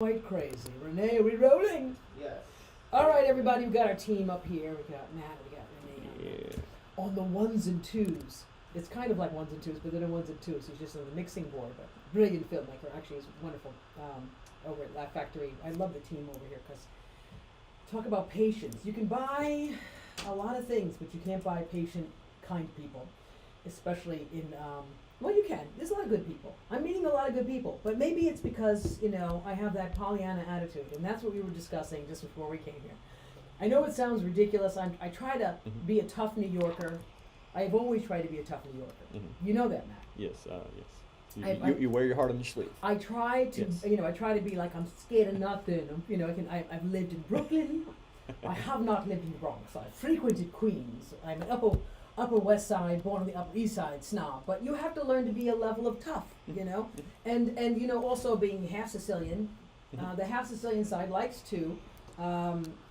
Quite crazy. Renee, are we rolling? Yes. All right, everybody, we've got our team up here. We got Matt, we got Renee Yeah. on the ones and twos. It's kind of like ones and twos, but they're ones and twos. He's just on the mixing board, but brilliant filmmaker. Actually, he's wonderful over at Laugh Factory. I love the team over here because talk about patience. You can buy a lot of things, but you can't buy patient, kind people, especially in well, you can. There's a lot of good people. I'm meeting a lot of good people, but maybe it's because, I have that Pollyanna attitude, and that's what we were discussing just before we came here. I know it sounds ridiculous. I try to be a tough New Yorker. I've always tried to be a tough New Yorker. You know that, Matt. Yes, yes. I- You wear your heart on your sleeve. I try to, Yes. I try to be like, I'm scared of nothing. I've lived in Brooklyn. I have not lived in the Bronx. I've frequented Queens. I'm an Upper West Side, born on the Upper East Side snob. But you have to learn to be a level of tough, and also being half Sicilian, the half Sicilian side likes to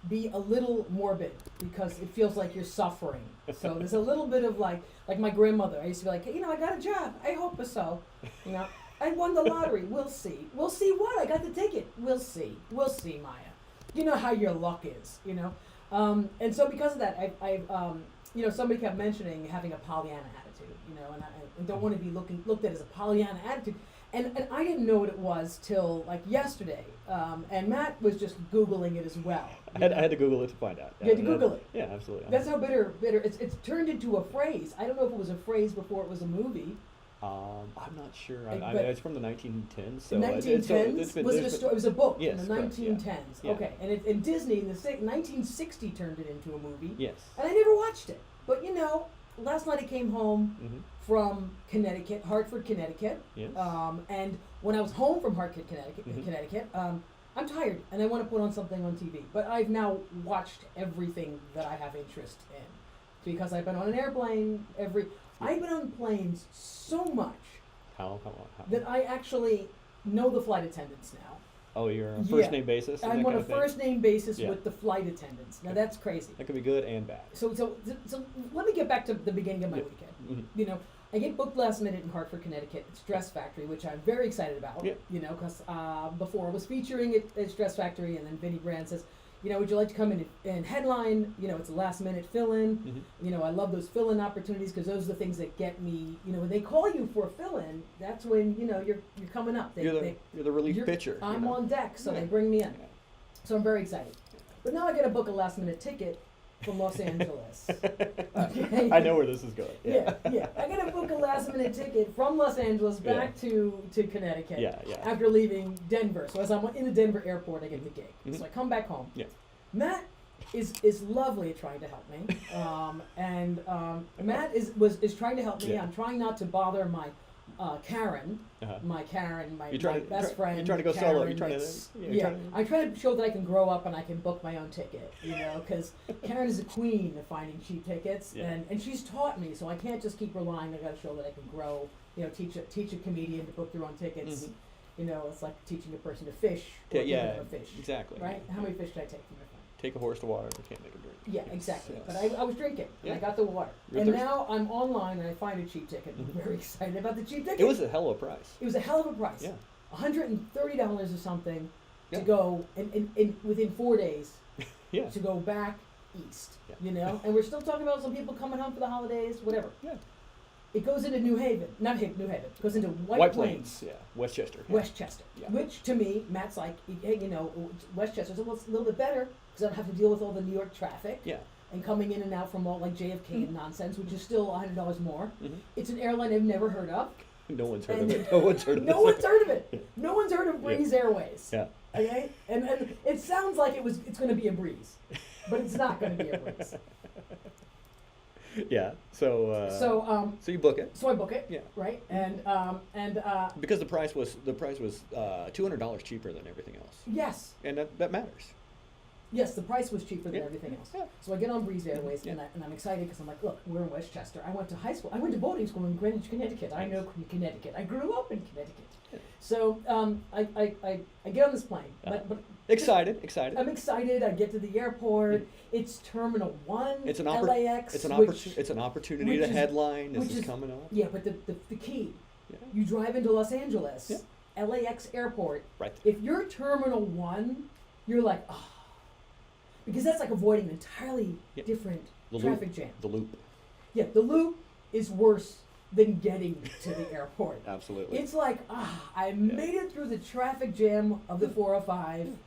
be a little morbid because it feels like you're suffering. So there's a little bit of like my grandmother. I used to be like, I got a job. I hope so. I won the lottery. We'll see. We'll see what? I got the ticket. We'll see. We'll see, Maya. You know how your luck is, and so because of that, somebody kept mentioning having a Pollyanna attitude, and I don't want to be looked at as a Pollyanna attitude. And I didn't know what it was till like yesterday. And Matt was just Googling it as well. I had to Google it to find out. You had to Google it. Yeah, absolutely. That's how bitter. It's turned into a phrase. I don't know if it was a phrase before it was a movie. I'm not sure. But it's from the 1910s. So 1910s? Was it a story? It was a book Yes, from the correct, 1910s. yeah. Okay, and Disney in the 1960 turned it into a movie. Yes. And I never watched it. But last night I came home from Connecticut, Hartford, Connecticut. Yes. And when I was home from Hartford, Connecticut, I'm tired and I want to put on something on TV. But I've now watched everything that I have interest in because I've been on an airplane I've been on planes so much How? that I actually know the flight attendants now. Oh, you're on a first name basis? and I'm that on a kind of thing? first name basis Yeah. with the flight attendants. Now that's crazy. That could be good and bad. So let me get back to the beginning of my Yeah. weekend. I get booked last minute in Hartford, Connecticut. It's Dress Factory, which I'm very excited about. Yeah. Because before I was featuring it at Dress Factory, and then Vinnie Brand says, would you like to come in and headline? It's a last minute fill-in. I love those fill-in opportunities because those are the things that get me. When they call you for a fill-in, that's when you're coming up. You're the relief pitcher. I'm on deck, so Yeah. they bring me in. Yeah. So I'm very excited. But now I got to book a last minute ticket from Los Angeles. Okay. I know where this is going. Yeah. I got to book a last minute ticket from Los Angeles back to Connecticut. Yeah. After leaving Denver. So as I'm in the Denver airport, I get the gig. So I come back home. Yeah. Matt is lovely at trying to help me. Matt is trying to help me. Yeah. I'm trying not to bother my Karen, my best friend. You're trying to go Karen, solo. You're trying to. I'm trying to show that I can grow up and I can book my own ticket, because Karen is a queen of finding cheap tickets, Yeah. and she's taught me, so I can't just keep relying. I got to show that I can grow. Teach a comedian to book their own tickets. It's like teaching a person to fish or giving them a fish. Exactly. Right? How many fish can I take from your friend? Take a horse to water, but can't make a drink. Yeah, exactly. Yes. But I was drinking, and I Yeah. got the water. You're and thirsty. now I'm online and I find a cheap ticket. I'm very excited about the cheap ticket. It was a hell of a price. It was a hell of a price. Yeah. $130 or something Yeah. to go in within 4 days Yeah. to go back east. Yeah. And we're still talking about some people coming home for the holidays, whatever. Yeah. It goes into New Haven, not New Haven. It goes into White Plains. Yeah. Westchester. Yeah. Westchester, Yeah. which to me, Matt's like, hey, Westchester's a little bit better because I don't have to deal with all the New York traffic. Yeah. And coming in and out from all like JFK and nonsense, which is still $100 more. Mhm. It's an airline I've never heard of. No one's heard And of it. No one's heard of No this. one's heard of it. No one's heard of Breeze Airways. Yeah. Okay, and it sounds like it's going to be a breeze, but it's not going to be a breeze. Yeah. So you book it. So I book it. Yeah. Right, and Because the price was $200 cheaper than everything else, yes. and that matters. Yes, the price was cheaper than Yeah. everything else. Yeah. So I get on Breeze Airways, Yeah. and I'm excited because I'm like, look, we're in Westchester. I went to high school. I went to boarding school in Greenwich, Connecticut. I know Connecticut. I grew up in Connecticut. Yeah. So I get on this plane. But Excited. I'm excited. I get to the airport. It's Terminal 1, It's an LAX. It's an opportunity which to is- headline. This which is is- coming up. Yeah, but the key. Yeah. You drive into Los Angeles, Yeah. LAX airport, Right. if you're Terminal 1, you're like, oh. Because that's like avoiding an entirely different traffic jam. The loop. Yeah, the loop is worse than getting to the airport. Absolutely. It's like, I made it through the traffic jam of the 405.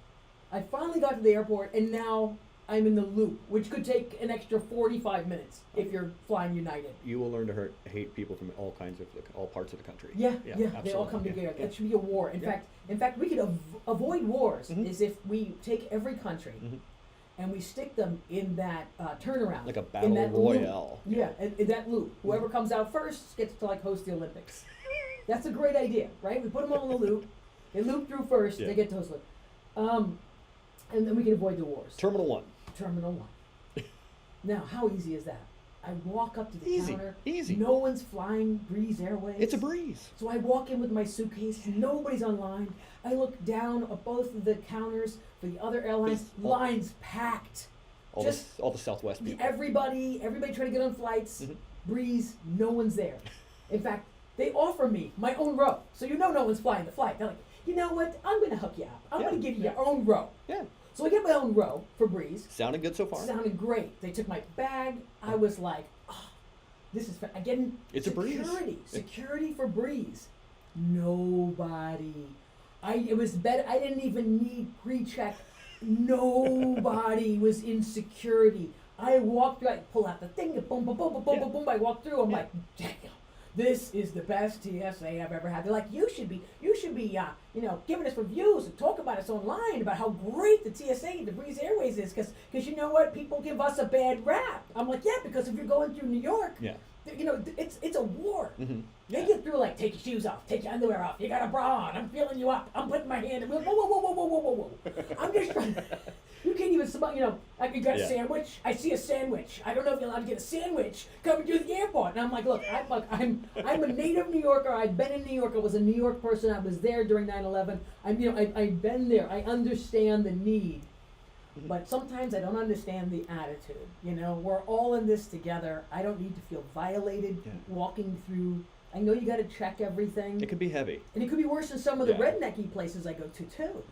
I finally got to the airport, and now I'm in the loop, which could take an extra 45 minutes if you're flying United. You will learn to hate people from all parts of the country. Yeah, absolutely. they all come together. Yeah. That should be a war. In fact, we could avoid wars is if we take every country and we stick them in that turnaround. Like a in battle that royale. Loop. Yeah, in that loop. Whoever comes out first gets to like host the Olympics. That's a great idea, right? We put them all in the loop. They loop through first. They get to host it. And then we can avoid the wars. Terminal 1. Terminal 1. Now, how easy is that? I walk up to the counter. Easy. No one's flying Breeze Airways. It's a breeze. So I walk in with my suitcase. Nobody's online. I look down at both of the counters for the other airlines. Lines packed. All the Southwest people. Everybody trying to get on flights. Breeze, no one's there. In fact, they offer me my own row. So no one's flying the flight. They're like, you know what? I'm going to hook you up. I'm going to give you your own row. Yeah. So I get my own row for Breeze. Sounded good so far. Sounded great. They took my bag. I was like, this is I get in It's security. a breeze. Security for Breeze. Nobody. It was better. I didn't even need pre-check. Nobody was in security. I walked through. I pull out the thing. Boom, boom, boom, boom, boom, boom, boom. I walked through. I'm like, damn. This is the best TSA I've ever had. They're like, you should be, giving us reviews and talk about us online about how great the TSA, the Breeze Airways is, because you know what, people give us a bad rap. I'm like, yeah, because if you're going through New York, it's a war. Mm-hmm. They get through like, take your shoes off, take your underwear off, you got a bra on, I'm feeling you up, I'm putting my hand in, whoa, whoa, whoa, whoa, whoa, whoa, whoa, whoa. I'm just trying. You can't even, you got a sandwich? I see a sandwich. I don't know if you're allowed to get a sandwich coming through the airport. And I'm like, look, I'm a native New Yorker. I've been in New York. I was a New York person. I was there during 9/11. I've been there. I understand the need. But sometimes I don't understand the attitude. We're all in this together. I don't need to feel violated walking through. I know you got to check everything. It could be heavy. And it could be worse than some of the rednecky places I go to too.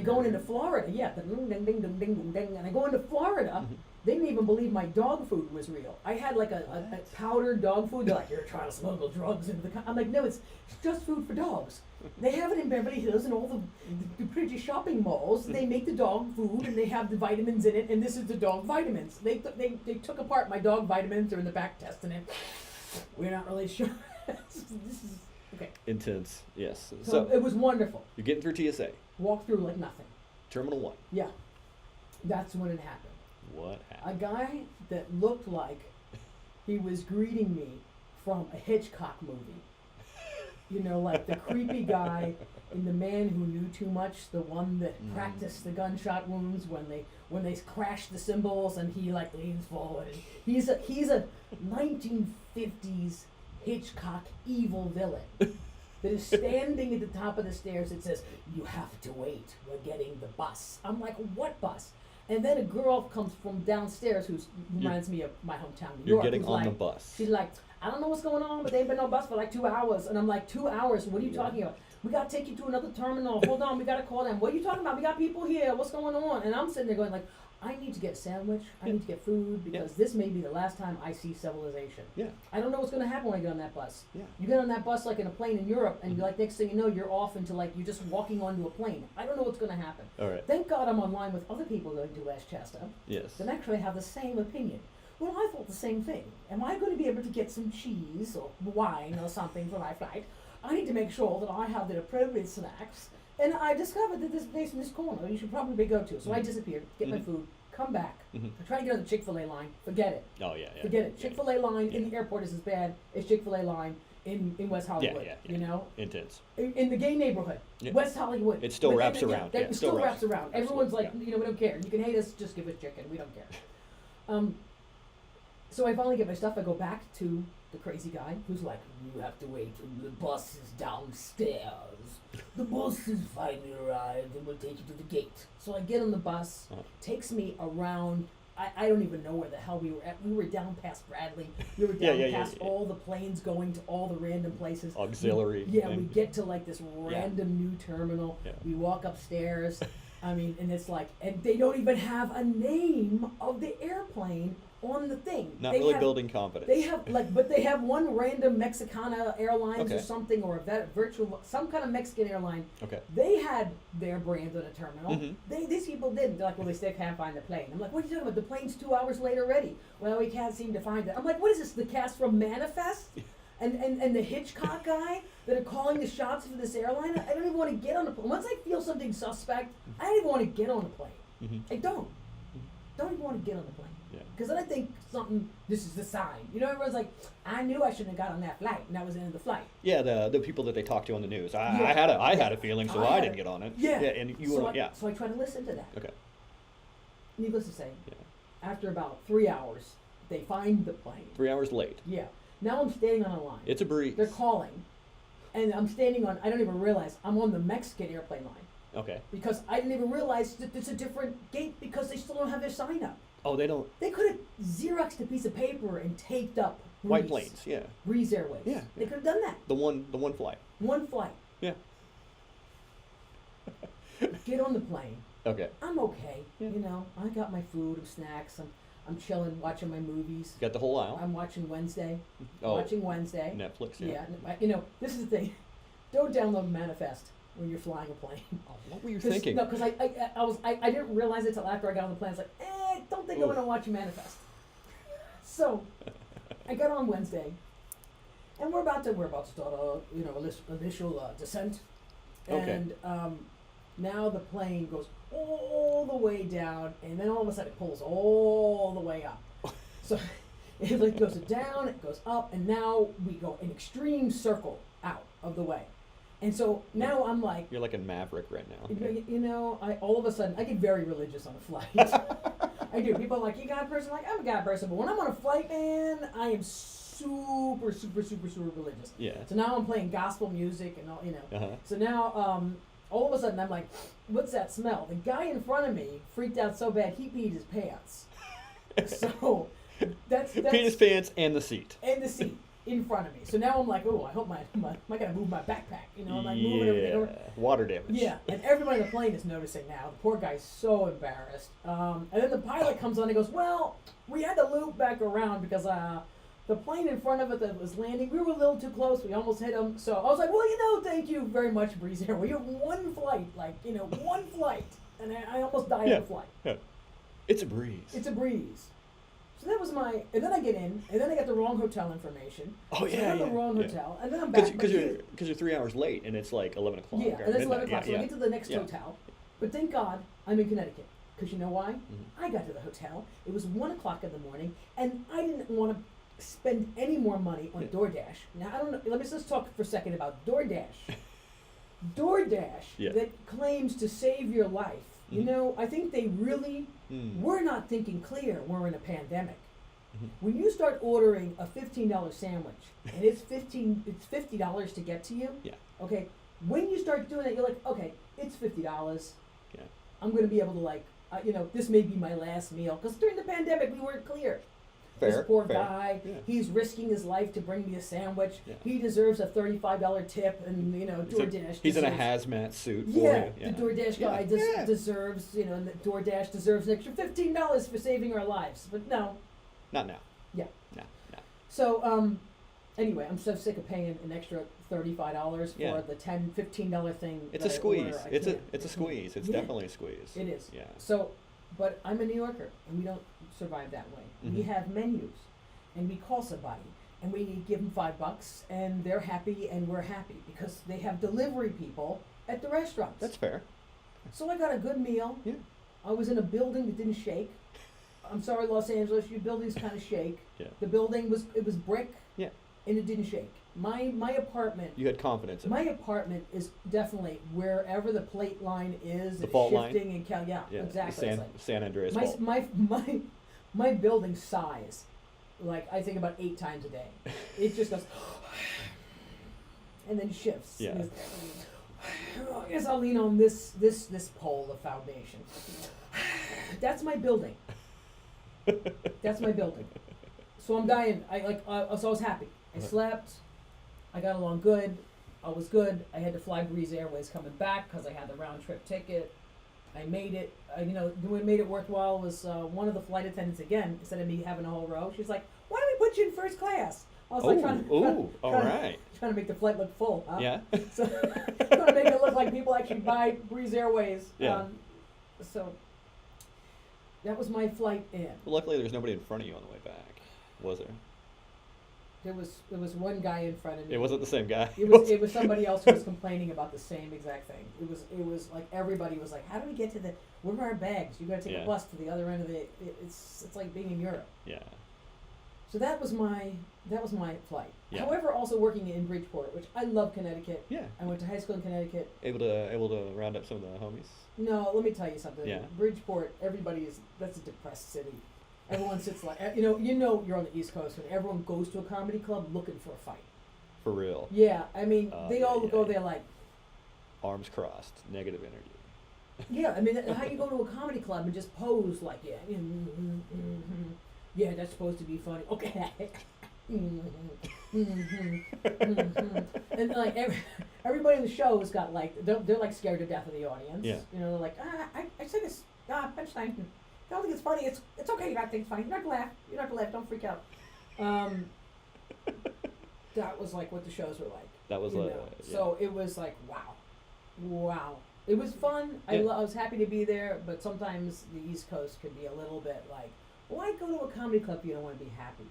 Going into Florida, the ding, ding, ding, ding, ding, ding, and I go into Florida, they didn't even believe my dog food was real. I had like a powdered dog food. They're like, you're trying to smuggle drugs into the country. I'm like, no, it's just food for dogs. They have it in Beverly Hills and all the pretty shopping malls. They make the dog food and they have the vitamins in it, and this is the dog vitamins. They took apart my dog vitamins. They're in the back testing it. We're not really sure. This is okay. Intense, yes. So it was wonderful. You're getting through TSA. Walk through like nothing. Terminal 1. Yeah. That's when it happened. What happened? A guy that looked like he was greeting me from a Hitchcock movie. Like the creepy guy in The Man Who Knew Too Much, the one that practiced the gunshot wounds when they crash the cymbals and he like leans forward. And he's a 1950s Hitchcock evil villain that is standing at the top of the stairs. It says, you have to wait, we're getting the bus. I'm like, what bus? And then a girl comes from downstairs who reminds me of my hometown, New York. You're getting on the bus. She's like, I don't know what's going on, but there ain't been no bus for like 2 hours. And I'm like, 2 hours? What are you talking about? We got to take you to another terminal. Hold on, we got to call them. What are you talking about? We got people here. What's going on? And I'm sitting there going like, I need to get a sandwich. I need to get food because this may be the last time I see civilization. Yeah. I don't know what's going to happen when I get on that bus. Yeah. You get on that bus like in a plane in Europe, and you're like, next thing you know, you're off into like you're just walking onto a plane. I don't know what's going to happen. All right. Thank God I'm online with other people going to Westchester. Yes. That actually have the same opinion. Well, I thought the same thing. Am I going to be able to get some cheese or wine or something for my flight? I need to make sure that I have the appropriate snacks. And I discovered that this place in this corner you should probably go to. So I disappeared, get my food, come back. I try to get on the Chick-fil-A line. Forget it. Oh, yeah. Forget it. Chick-fil-A line in the airport is as bad as Chick-fil-A line in West Hollywood. Yeah. You know? Intense. In the gay neighborhood. Yeah. West Hollywood. It still wraps around. It still wraps around. Everyone's like, yeah. we don't care. You can hate us, just give us chicken. We don't care. So I finally get my stuff. I go back to the crazy guy who's like, you have to wait till the bus is downstairs. The bus has finally arrived and we'll take you to the gate. So I get on the bus. Takes me around I don't even know where the hell we were at. We were down past Bradley. We were Yeah, down yeah, past yeah. all the planes going to all the random places. Auxiliary We thing. get to like this random new terminal. Yeah. We walk upstairs. I mean, and it's like, and they don't even have a name of the airplane on the thing. Not They really have- building confidence. They have like, but they have one random Mexicana Airlines or Okay. something, or a virtual, some kind of Mexican airline. Okay. They had their brand on a terminal. Mhm. These people didn't. They're like, well, they still can't find the plane. I'm like, what are you talking about? The plane's 2 hours late already. Well, we can't seem to find it. I'm like, what is this? The cast from Manifest? And the Hitchcock guy that are calling the shots for this airline? I don't even want to get on the plane. Once I feel something suspect, I don't even want to get on the plane. Mhm. I don't. Don't even want to get on the plane. Yeah. Because then I think this is the sign. You know, everyone's like, I knew I shouldn't have got on that flight, and that was the end of the flight. Yeah, the people that they talk to on the news. I Yeah. had a feeling, so I didn't get on it. Yeah. Yeah, and you so were, I, yeah. So I try to listen to that. Okay. Needless to say, Yeah. after about 3 hours, they find the plane. 3 hours late. Yeah. Now I'm standing on a line. It's a breeze. They're calling, and I'm standing on, I don't even realize, I'm on the Mexican airplane line. Okay. Because I didn't even realize that it's a different gate because they still don't have their sign up. Oh, they don't. They could have Xeroxed a piece of paper and taped up Breeze. White planes. Yeah. Breeze Airways. Yeah, They yeah. could have done that. The one flight. One flight. Yeah. Get on the plane. Okay. I'm okay. Yeah. You know, I got my food, snacks. I'm chilling, watching my movies. Got the whole aisle. I'm watching Wednesday. Oh. Watching Wednesday. Netflix. Yeah. Yeah. You know, this is the thing. Don't download Manifest when you're flying a plane. Oh, what were you thinking? No, because I didn't realize it till after I got on the plane. I was like, don't think I'm Oof. gonna watch Manifest. So, I got on Wednesday, and we're about to start a initial descent, Okay. and now the plane goes all the way down, and then all of a sudden it pulls all the way up. So it like goes down, it goes up, and now we go an extreme circle out of the way. And so now I'm like, You're like a maverick right now. you know, I all of a sudden I get very religious on a flight. I do. People are like, you a God person? I'm like, I'm a God person, but when I'm on a flight, man, I am super, super, super, super religious. Yeah. So now I'm playing gospel music and all, you know. Uh-huh. So now, all of a sudden I'm like, what's that smell? The guy in front of me freaked out so bad he peed his pants. So that's Peed his pants and the seat. and the seat in front of me. So now I'm like, oh, I hope I gotta move my backpack. You know, I'm like moving everything over. Water damage. Yeah, and everybody on the plane is noticing now. The poor guy's so embarrassed. And then the pilot comes on and goes, well, we had to loop back around because the plane in front of it that was landing, we were a little too close. We almost hit him. So I was like, well, you know, thank you very much, Breeze Air. We have one flight, one flight. And I almost died on the flight. Yeah. It's a breeze. It's a breeze. So that was and then I get in, and then I get the wrong hotel information. Oh, So yeah, I have yeah, the wrong yeah. hotel, and then I'm back. Because you're 3 hours late and it's like 11 o'clock. Yeah, or and it's 11 midnight. o'clock, so Yeah, I get to the next yeah. hotel. But thank God I'm in Connecticut. Because you know why? Mm-hmm. I got to the hotel. It was 1 o'clock in the morning, and I didn't want to spend any more money on Yeah. DoorDash. Now, I don't know. Let me just talk for a second about DoorDash. DoorDash Yeah. that claims to save your life. You Mhm. know, I think they really Mm. we're not thinking clear. We're in a pandemic. Mhm. When you start ordering a $15 sandwich and it's $50 to get to you. Yeah. Okay. When you start doing it, you're like, okay, it's $50. Yeah. I'm gonna be able to this may be my last meal because during the pandemic we weren't clear. Fair. This poor fair. guy, Yeah. he's risking his life to bring me a sandwich. Yeah. He deserves a $35 tip, and DoorDash. He's in a deserves- hazmat suit for Yeah, you. the DoorDash guy Yeah. deserves, and the DoorDash deserves an extra $15 for saving our lives. But no. Not now. Yeah. No. So, anyway, I'm so sick of paying an extra $35 for Yeah. the $15 thing. It's that a I squeeze. order. I It's a can't. it's a squeeze. It's Yeah. definitely a squeeze. It is. Yeah. So, but I'm a New Yorker, and we don't survive that way. We Mhm. have menus, and we call somebody, and we give them $5, and they're happy, and we're happy because they have delivery people at the restaurants. That's fair. So I got a good meal. Yeah. I was in a building that didn't shake. I'm sorry, Los Angeles, your buildings kind of shake. Yeah. The building was brick. Yeah. And it didn't shake. My apartment. You had confidence in My it. apartment is definitely wherever the plate line is. The it's fault line? shifting and yeah, Yeah. exactly. The It's like San Andreas my, fault. my building size, like I think about 8 times a day. It just goes and then shifts. Yeah. I guess I'll lean on this pole of foundation. That's my building. That's my building. So I'm dying. So I was happy. I slept. I got along good. I was good. I had to fly Breeze Airways coming back because I had the round trip ticket. I made it. What made it worthwhile was one of the flight attendants, again, instead of me having a whole row, she's like, "Why don't we put you in first class?" I was trying to make the flight look full. Huh? Yeah. So trying to make it look like people actually buy Breeze Airways. Yeah. So that was my flight in. Well, luckily, there was nobody in front of you on the way back, was there? There was one guy in front of me. It wasn't the same guy. It was somebody else who was complaining about the same exact thing. It was like everybody was like, "How do we get to the? Where are our bags? You got to take a bus to the other end of the." It's like being in Europe. Yeah. So that was my flight. Yeah. However, also working in Bridgeport, which I love Connecticut. Yeah. I went to high school in Connecticut. Able to round up some of the homies. No, let me tell you something. Yeah. Bridgeport, that's a depressed city. Everyone sits like you're on the East Coast, and everyone goes to a comedy club looking for a fight. For real. Yeah, I mean they all go there like arms crossed, negative energy. Yeah, I mean how you go to a comedy club and just pose like yeah, that's supposed to be funny. Okay. And like everybody in the show has got like they're like scared to death of the audience. Yeah. They're like I said this punchline. I don't think it's funny. It's okay. You don't think it's funny. You don't have to laugh. You don't have to laugh. Don't freak out. That was like what the shows were like. That was So it was like wow. It was fun. Yeah. I was happy to be there, but sometimes the East Coast could be a little bit like, why go to a comedy club if you don't want to be happy?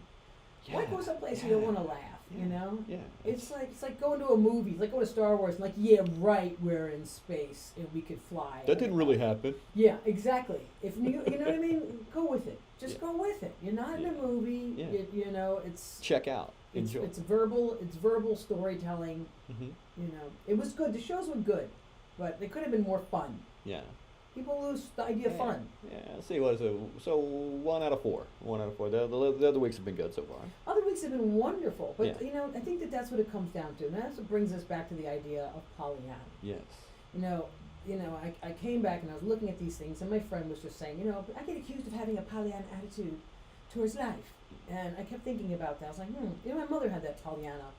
Why go someplace you don't want to laugh? Yeah. You know? Yeah. It's like going to a movie. It's like going to Star Wars. And like, yeah, right, we're in space and we could fly. That didn't really happen. Yeah, exactly. If you know what I mean, go with it. Just go with it. You're not in a movie. Yeah. It's check out. Enjoy. It's verbal storytelling. Mm-hmm. It was good. The shows were good, but they could have been more fun. Yeah. People lose the idea of fun. Yeah. Let's see, what is it? So 1 out of 4. 1 out of 4. The other weeks have been good so far. Other weeks have been wonderful, but Yeah. I think that's what it comes down to, and that's what brings us back to the idea of Pollyanna. Yes. I came back and I was looking at these things, and my friend was just saying, I get accused of having a Pollyanna attitude towards life, and I kept thinking about that. I was like, my mother had that Pollyanna.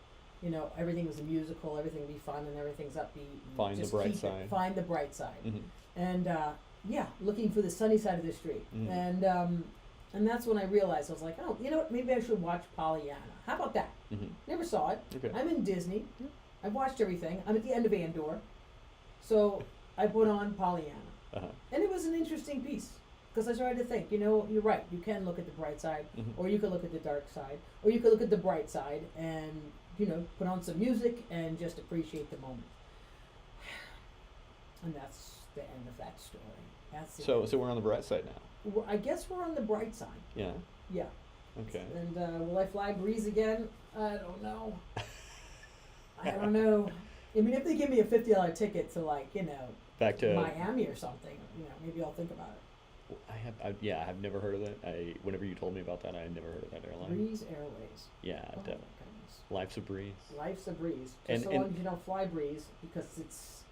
Everything was a musical, everything would be fun, and everything's upbeat. Find the bright side. Find the bright side. Mm-hmm. And looking for the sunny side of the street. Mm-hmm. And that's when I realized, I was like, oh, you know what, maybe I should watch Pollyanna. How about that? Mm-hmm. Never saw it. Okay. I'm in Disney. I've watched everything. I'm at the end of Andor. So I put on Pollyanna. Uh-huh. And it was an interesting piece. Because I started to think, you're right. You can look at the bright side, Mm-hmm. or you could look at the dark side, or you could look at the bright side and, put on some music and just appreciate the moment. And that's the end of that story. That's it. So we're on the bright side now. I guess we're on the bright side. Yeah. Yeah. Okay. And will I fly Breeze again? I don't know. I don't know. I mean, if they give me a $50 ticket to back to Miami or something, maybe I'll think about it. I have never heard of that. Whenever you told me about that, I had never heard of that airline. Breeze Airways. Yeah, Oh my definitely. goodness. Life's a breeze. Life's a breeze. And- Just so and- long as you don't fly Breeze, because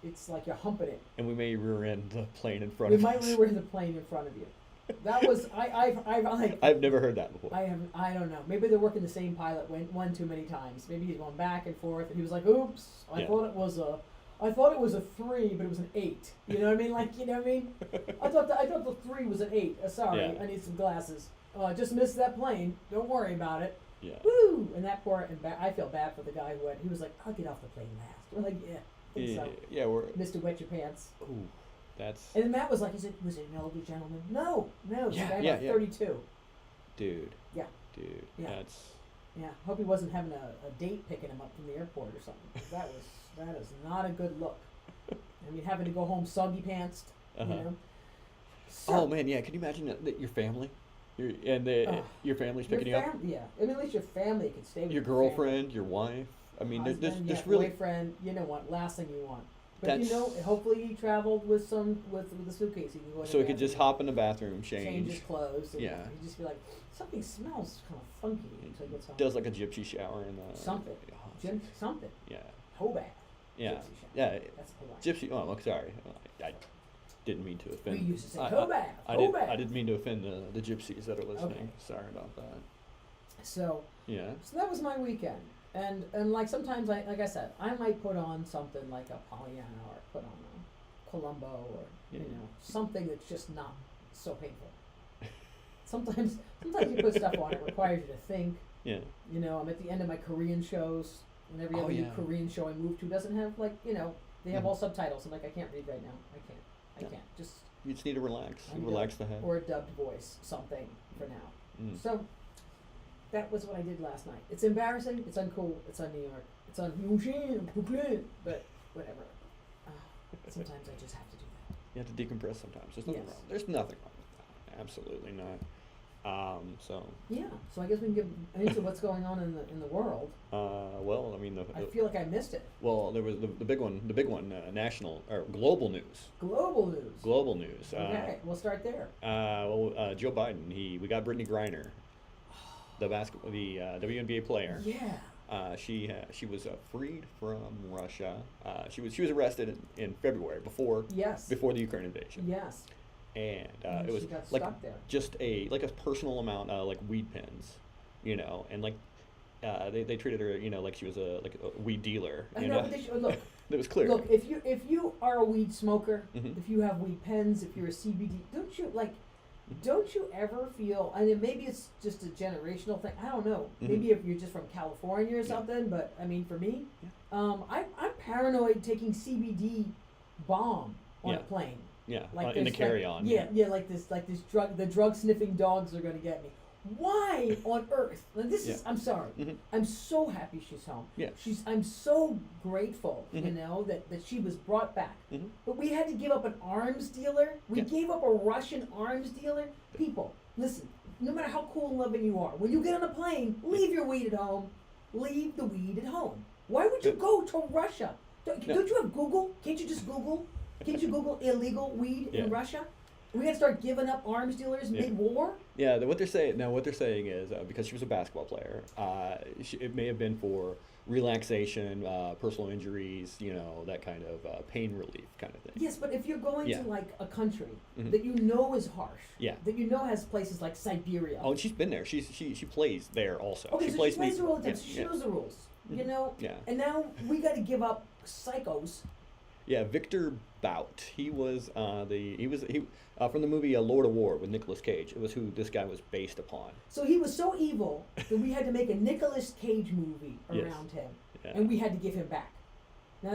it's like you're humping it. And we may rear end the plane in front We of might us. rear the plane in front of you. That was I've never heard that before. I don't know. Maybe they're working the same pilot one too many times. Maybe he's going back and forth, and he was like, "Oops, I thought it was a 3, but it was an 8." You know what I mean? I thought the 3 was an 8. Sorry, Yeah. I need some glasses. Just missed that plane. Don't worry about it. Yeah. Woo! And that poor I feel bad for the guy who went. He was like, "I'll get off the plane last." We're like, "Yeah, I think so." Yeah, we're. Mr. Wet Your Pants. Ooh, that's. And then Matt was like, was it an older gentleman? No, Yeah, he's about yeah. 32. Dude. Yeah. Dude. Yeah. That's. Yeah, hope he wasn't having a date picking him up from the airport or something. 'Cause that is not a good look. I mean, having to go home soggy pantsed, Uh-huh. So, Oh man, yeah. Can you imagine that your family, your family's picking you up, Yeah, I mean, at least your family can stay with your family. girlfriend, your wife. I mean, Husband, there's really. boyfriend. You know what? Last thing you want. But That's- hopefully he traveled with a suitcase. He can go in So the he could just bathroom, hop in the bathroom, change his clothes. And Yeah. he'd just be like, something smells kind of funky until he gets home. Does like a gypsy shower in the. Something. Oh, Something. Yeah. Hoe bath. Yeah. Gypsy shower. Yeah. That's polite. Gypsy. Oh, I'm sorry. I didn't mean to offend. We used to say, I- "Go back, I go didn't. back." I didn't mean to offend the gypsies that are listening. Okay. Sorry about that. So Yeah. that was my weekend. And like sometimes like I said, I might put on something like a Pollyanna or put on a Columbo or Yeah. something that's just not so painful. Sometimes you put stuff on, it requires you to think. Yeah. I'm at the end of my Korean shows, and every Oh, other new yeah. Korean show I move to doesn't have they have Mhm. all subtitles. I'm like, I can't read right now. I Yeah. can't. Just You just need to relax. I need Relax the head. or a dubbed voice, something for now. Mm. So that was what I did last night. It's embarrassing. It's uncool. It's on New York. It's on Brooklyn. But whatever. Sometimes I just have to do that. You have to decompress sometimes. There's nothing Yes. wrong. There's nothing wrong with that. Absolutely not. So. Yeah. So I guess we can get into what's going on in the world. Well, I mean, I feel like I missed it. well, there was the big one, national or global news. Global news. Global news. Okay, we'll start there. Joe Biden. We got Brittany Griner, the WNBA player. Yeah. She was freed from Russia. She was arrested in February before Yes. the Ukraine invasion. Yes. And And it was she got like stuck there. just a personal amount, like weed pens, and like they treated her, like she was a weed dealer. I know, but look. It was clear. Look, if you are a weed smoker, Mhm. if you have weed pens, if you're a CBD, don't you ever feel? I mean, maybe it's just a generational thing. I don't know. Mhm. Maybe if you're just from California or Yeah. something. But I mean, for me, Yeah. I'm paranoid taking CBD bomb on Yeah. a plane. Yeah, Like in the there's, carry-on. Yeah, like this drug. The drug sniffing dogs are gonna get me. Why on earth? Like, this is. Yeah. I'm sorry. Mhm. I'm so happy she's home. Yeah. I'm so grateful. Mhm. That she was brought back. Mhm. But we had to give up an arms dealer. We Yeah. gave up a Russian arms dealer. People, listen. No matter how cool and loving you are, when you get on a plane, leave your weed at home. Leave the weed at home. Why would you go to Russia? Don't you have Google? Can't you just Google? Can't you Google illegal weed in Yeah. Russia? We gotta start giving up arms dealers Yeah. mid-war? Yeah, what they're saying is because she was a basketball player, it may have been for relaxation, personal injuries, that kind of pain relief kind of thing. Yes, but if you're going Yeah. to like a country Mhm. that you know is harsh, Yeah. that you know has places like Siberia. Oh, and she's been there. She plays there also. Okay, she so plays she plays me- the rules, yeah, she yeah. knows the rules, Mhm. Yeah. And now we got to give up psychos. Yeah, Victor Bout. He was from the movie Lord of War with Nicolas Cage. It was who this guy was based upon. So he was so evil that we had to make a Nicolas Cage movie Yes. around him, Yeah. and we had to give him back. Now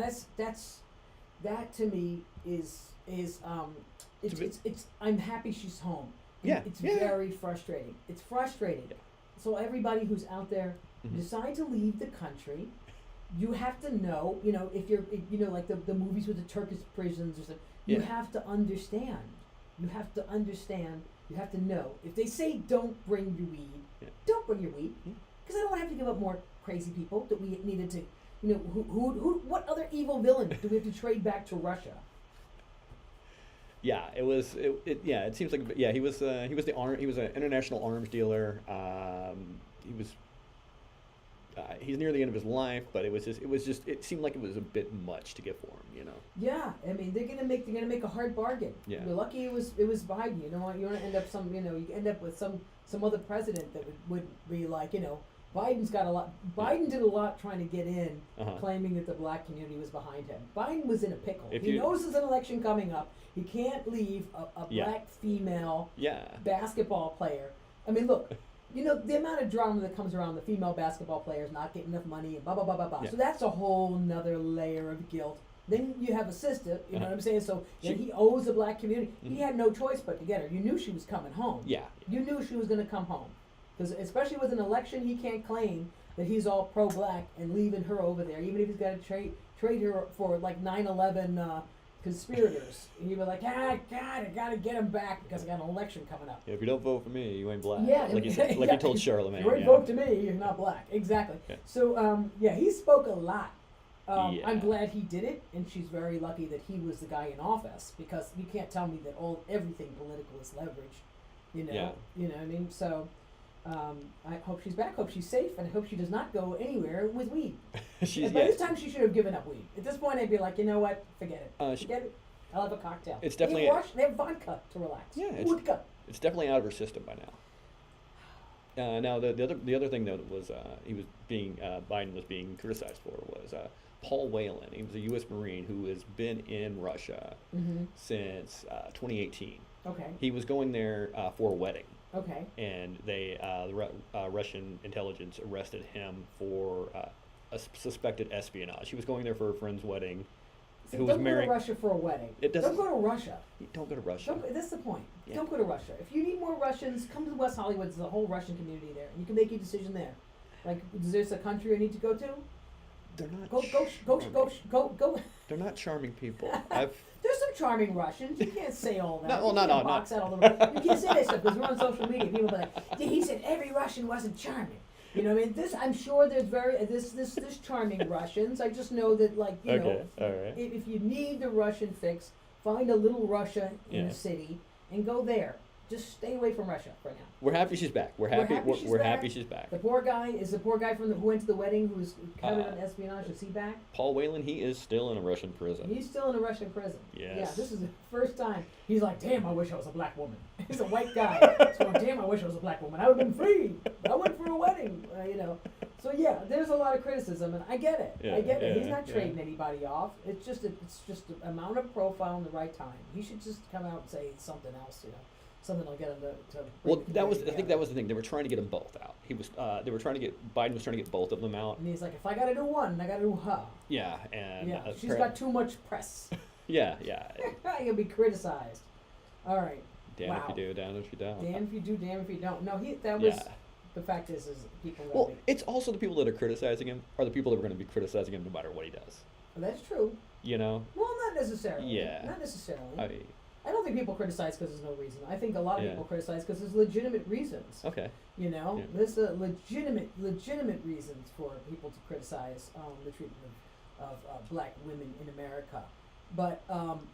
that to me is it's I'm happy she's home. And Yeah, it's yeah. very frustrating. It's frustrating. Yeah. So everybody who's out there, Mhm. decide to leave the country. You have to know, like the movies with the Turkish prisons or something. You Yeah. have to understand. You have to understand. You have to know. If they say don't bring your weed, Yeah. don't bring your weed. Yeah. Because I don't want to have to give up more crazy people that we needed to, what other evil villain do we have to trade back to Russia? Yeah, it seems like he was an international arms dealer. He's near the end of his life, but it seemed like it was a bit much to get for him, Yeah, I mean they're gonna make a hard bargain. Yeah. You're lucky it was Biden. You know what? You want to end up you end up with some other president that would be like, Biden's got a lot. Biden did a lot trying to get in, Uh-huh. claiming that the black community was behind him. Biden was in a pickle. If He you- knows there's an election coming up. He can't leave a Yeah. black female Yeah. basketball player. I mean, look, the amount of drama that comes around the female basketball players not getting enough money and blah, blah, blah, blah, blah. Yeah. So that's a whole nother layer of guilt. Then you have a sister, you know what I'm saying? So then he owes the black community. He had no choice but to get her. You knew she was coming home. Yeah. You knew she was going to come home. Because especially with an election, he can't claim that he's all pro-black and leaving her over there, even if he's got to trade her for like 9/11 conspirators. And he'd be like, God, I got to get him back because I got an election coming up. Yeah, if you don't vote for me, you ain't black. Yeah, like you said, like yeah. you told Charlemagne. You ain't yeah. vote to me, you're not black. Exactly. Yeah. So, he spoke a lot. Yeah. I'm glad he did it, and she's very lucky that he was the guy in office, because you can't tell me that everything political is leverage. Yeah. You know what I mean? So, I hope she's back, hope she's safe, and I hope she does not go anywhere with weed. She's By this time, she should have given up weed. At this point, I'd be like, you know what? Forget it. Forget it. I'll have a cocktail. It's definitely- they have vodka to relax. Yeah, Vodka. It's definitely out of her system by now. Now the other thing that was he was being Biden was being criticized for was Paul Whelan. He was a U.S. Marine who has been in Russia since 2018. Okay. He was going there for a wedding, Okay. and Russian intelligence arrested him for suspected espionage. He was going there for a friend's wedding. See, Who was don't marrying? go to Russia for a wedding. It doesn't- Don't go to Russia. Don't go to Russia. That's the point. Yeah. Don't go to Russia. If you need more Russians, come to West Hollywood. There's a whole Russian community there. You can make your decision there. Like, is this a country I need to go to? They're not. Go. They're not charming people. I've There's some charming Russians. You can't say all that. No, well, You no, can't no, box no. out all the, you can't say that stuff because we're on social media. People be like, "Yeah, he said every Russian wasn't charming." You know what I mean? I'm sure there's this charming Russians. I just know that, like, you know, okay. All right. if you need the Russian fix, find a little Russia in Yeah. a city and go there. Just stay away from Russia for now. We're happy she's back. We're happy happy she's back. The poor guy is the poor guy who went to the wedding who's counted on espionage. Is he back? Paul Whelan, he is still in a Russian prison. He's still in a Russian prison. Yes. Yeah, this is the first time. He's like, damn, I wish I was a black woman. He's a white guy. So, damn, I wish I was a black woman. I would have been free. I went for a wedding, you know. So, yeah, there's a lot of criticism, and I get it. Yeah, I get it. yeah, He's not yeah. trading anybody off. It's just an amount of profile in the right time. He should just come out and say something else, you know. Something will get him to Well, bring that was together. I think that was the thing. They were trying to get them both out. He was they were trying to get Biden was trying to get both of them out. And he's like, if I got to do one, I got to do her. Yeah, and Yeah, she's got too much press. yeah. You'll be criticized. All right. Damn Wow. if you do, damn if you don't. Damn if you do, damn if you don't. No, that was. Yeah. The fact is people. Well, Well, it's also the people that are criticizing him are the people that are going to be criticizing him no matter what he does. that's true. You know? Well, not necessarily. Yeah. Not necessarily. I I don't think people criticize because there's no reason. I think a lot of Yeah. people criticize because there's legitimate reasons. okay. You know, Yeah. there's a legitimate reasons for people to criticize the treatment of black women in America. But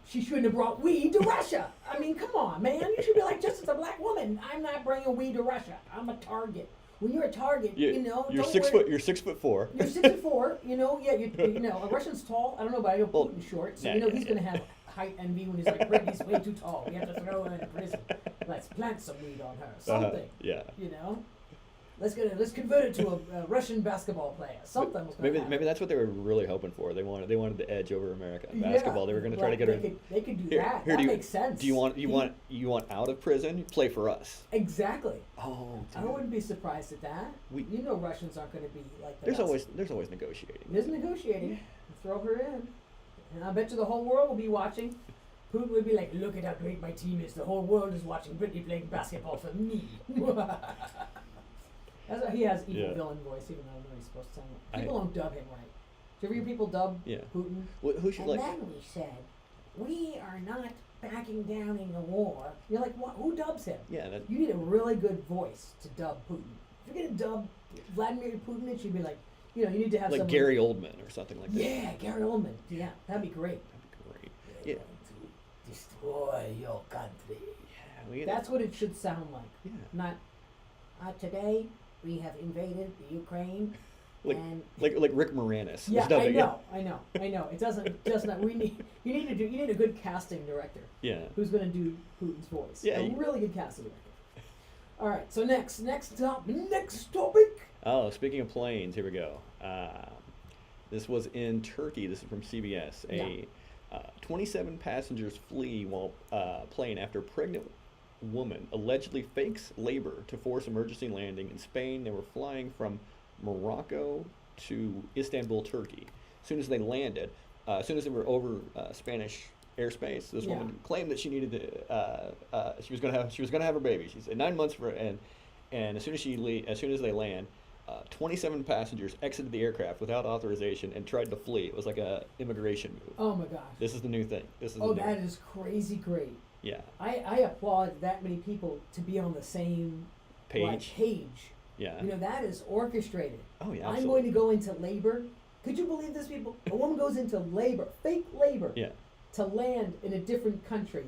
she shouldn't have brought weed to Russia. I mean, come on, man. You should be like, just as a black woman, I'm not bringing weed to Russia. I'm a target. When you're a target, you know, You're don't 6 worry- foot. You're 6'4". You're 6'4", you know. Yeah, you know, a Russian's tall. I don't know, but I know Well, Putin's short, so yeah, you know yeah, he's yeah. gonna have height envy when he's like, Britney's way too tall. We have to throw her in prison. Let's plant some weed on her. Something. Yeah. You know. Let's convert it to a Russian basketball player. Something was gonna happen. Maybe that's what they were really hoping for. They wanted the edge over America in basketball. They were going to try to get her. They could do Here- that. here, That do you- makes sense. Do you want out of prison? Play for us. Exactly. Oh, I wouldn't be surprised at that. We- You know, Russians aren't going to be like the There's Russians. always negotiating. There's negotiating. Throw her in. And I bet you the whole world will be watching. Putin would be like, look at how great my team is. The whole world is watching Britney playing basketball for me. That's why he has evil Yeah. villain voice, even though nobody's supposed to sound like. I- People don't dub him right. Do you ever hear people dub Yeah. Putin? Who should And like? then we said, we are not backing down in the war. You're like, what? Who dubs him? Yeah. That, You need a really good voice to dub Putin. If you're going to dub Vladimir Putin, it should be like, you know, you need to have like someone. Gary Oldman or something like that. Yeah, Gary Oldman. Yeah, that'd be great. That'd be great. We're Yeah. going to destroy your country. Yeah. That's what it should sound like. Yeah. Not, today we have invaded the Ukraine. Like and like Rick Moranis. yeah, was dubbing it. I know. It doesn't. You need a good casting director Yeah. who's going to do Putin's voice. Yeah, a you- really good casting director. All right. So next topic. Oh, speaking of planes, here we go. This was in Turkey. This is from CBS. 27 passengers flee while plane after pregnant woman allegedly fakes labor to force emergency landing in Spain. They were flying from Morocco to Istanbul, Turkey. As soon as they landed, as soon as they were over Spanish airspace, this Yeah. woman claimed that she needed to. She was gonna have her baby. She said 9 months for and as soon as they land. 27 passengers exited the aircraft without authorization and tried to flee. It was like a immigration move. Oh my gosh. This is the new thing. This is Oh, the new that is crazy great. yeah I applaud that many people to be on the same page. page. Yeah. You know, that is orchestrated. Oh yeah. I'm Absolutely. going to go into labor. Could you believe this, people? A woman goes into labor, fake labor, Yeah. to land in a different country,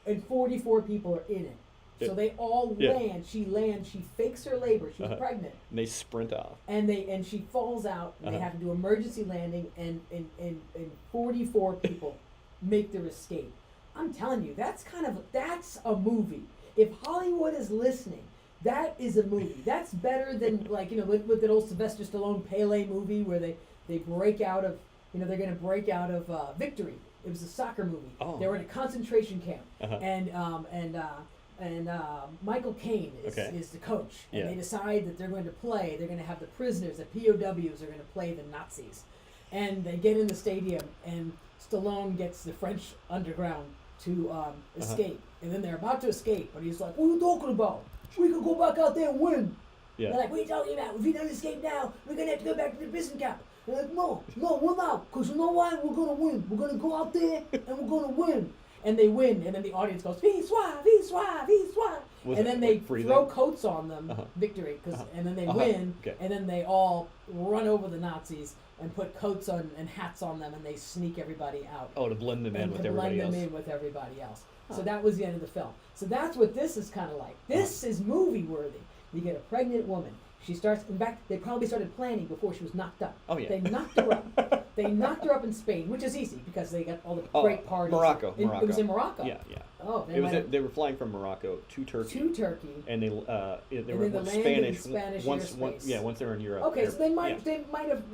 and 44 people are in it. So Yeah. they all Yeah. land. She lands. She fakes her labor. She's Uh-huh. pregnant, And they sprint off. and she falls out. And they Uh-huh. have to do emergency landing, and 44 people make their escape. I'm telling you, that's a movie. If Hollywood is listening, that is a movie. That's better than like, with that old Sylvester Stallone Pele movie where they break out of, they're going to break out of Victory. It was a soccer movie. Oh. They were in a concentration camp, Uh-huh. and Michael Caine is the coach, and Yeah. they decide that they're going to play. They're going to have the prisoners, the POWs, are going to play the Nazis, and they get in the stadium, and Stallone gets the French underground to escape, and then they're about to escape, but he's like, "What are you talking about? We could go back out there and win." Yeah. They're like, "What are you talking about? If we don't escape now, we're gonna have to go back to the prison camp." They're like, "No, we're not, because you know why? We're gonna win. We're gonna go out there and we're gonna win." And they win, and then the audience goes, "Visoir, Visoir, Visoir." Was And it then they like freezing? throw coats on them, Uh-huh. Victory, and then they Uh-huh. win, Okay. and then they all run over the Nazis and put coats on and hats on them, and they sneak everybody out. Oh, to blend them in And with to everybody blend else. them in with everybody else. Huh. So that was the end of the film. So that's what this is kind of like. This is movie worthy. You get a pregnant woman. She starts. In fact, they probably started planning before she was knocked up. Oh, yeah. They knocked her up. They knocked her up in Spain, which is easy because they got all the Oh, great parties. Morocco. It was in Morocco. Yeah. Oh, It was. They were flying from Morocco to Turkey. to Turkey. And they And were then they landed in Spanish. Spanish once airspace. once they were in Europe. Okay, so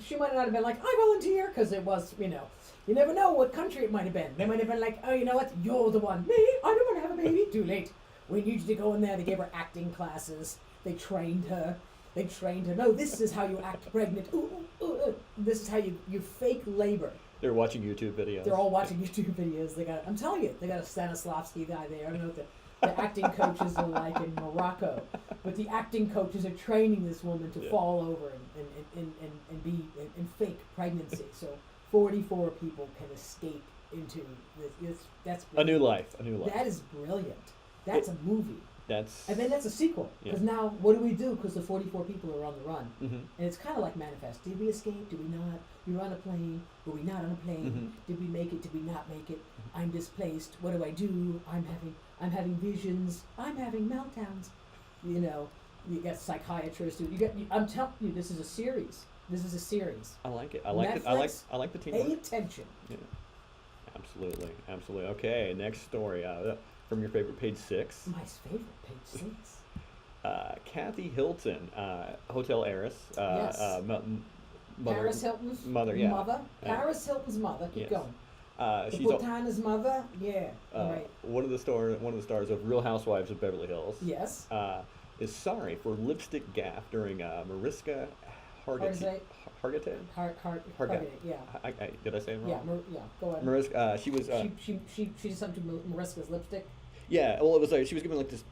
she might not have been like, "I volunteer," because it was, you never know what country it might have been. They might have been like, "Oh, you know what? You're the one. Me? I don't want to have a baby. Too late. We need you to go in there." They gave her acting classes. They trained her. No, this is how you act pregnant. Ooh, ooh, ooh, ooh. This is how you fake labor. They're watching YouTube videos. They're all watching YouTube videos. I'm telling you, they got a Stanislavski guy there. I don't know what the acting coaches are like in Morocco, but the acting coaches are training this woman to fall over and fake pregnancy. So 44 people can escape into this. That's a new brilliant. life. That is brilliant. That's a movie. And then that's a sequel. Because now, what do we do? Because the 44 people are on the run. Mm-hmm. And it's kind of like Manifest. Did we escape? Did we not? We were on a plane. Were we not on a plane? Mm-hmm. Did we make it? Did we not make it? I'm displaced. What do I do? I'm having visions. I'm having meltdowns. You got psychiatrists. I'm telling you, this is a series. I like it. I like it. I like the team. Pay attention. Yeah. Absolutely. Okay, next story. From your favorite page 6. My favorite page 6. Kathy Hilton, hotel heiress. Yes. Mother, Paris Hilton's mother. Yeah. mother. Paris Hilton's mother. Keep Yes. going. She's Botana's mother. Yeah. Right. one of the stars of Real Housewives of Beverly Hills. Yes. Is sorry for lipstick gaffe during Mariska Hargitay. Hargitay. Yeah. Did I say it wrong? Yeah. Go ahead. Mariska. She was. She did something to Mariska's lipstick. Yeah. Well, it was like she was giving like this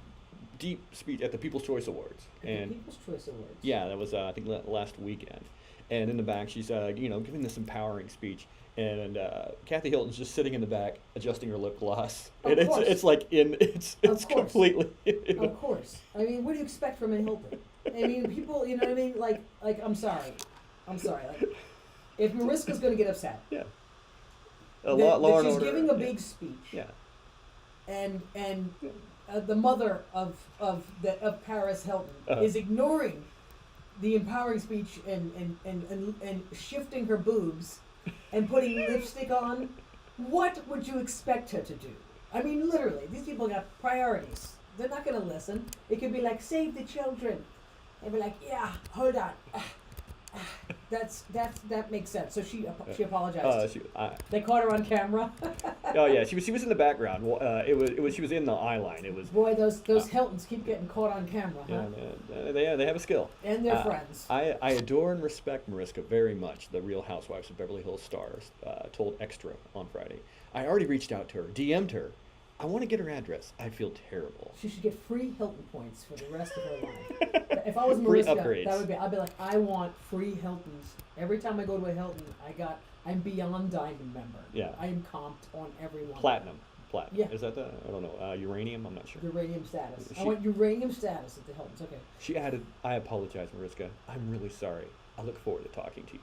deep speech at the People's Choice Awards. The People's Choice Awards. Yeah, that was I think last weekend. And in the back, she's giving this empowering speech. And Kathy Hilton's just sitting in the back, adjusting her lip gloss, and it's like it's completely. Of course. I mean, what do you expect from a Hilton? I mean, people, you know what I mean? Like I'm sorry. Like, if Mariska's going to get upset, yeah, that she's giving a big speech, yeah, and the mother of Paris Hilton is ignoring the empowering speech and shifting her boobs and putting lipstick on, what would you expect her to do? I mean, literally, these people got priorities. They're not going to listen. It could be like, save the children. They'd be like, yeah, hold on. That makes sense. So she apologized. They caught her on camera. Oh yeah, she was in the background. She was in the eye line. It was. Boy, those Hiltons keep getting caught on camera, huh? Yeah, they have a skill. And they're friends. I adore and respect Mariska very much. The Real Housewives of Beverly Hills stars told Extra on Friday. I already reached out to her, DM'd her. I want to get her address. I feel terrible. She should get free Hilton points for the rest of her life. If I was Mariska, I'd be like, I want free Hiltons. Every time I go to a Hilton, I'm beyond diamond member. Yeah. I am comped on everyone. Platinum. Yeah. Is that I don't know, uranium? I'm not sure. Uranium status. I want uranium status at the Hiltons. Okay. She added, I apologize, Mariska. I'm really sorry. I look forward to talking to you.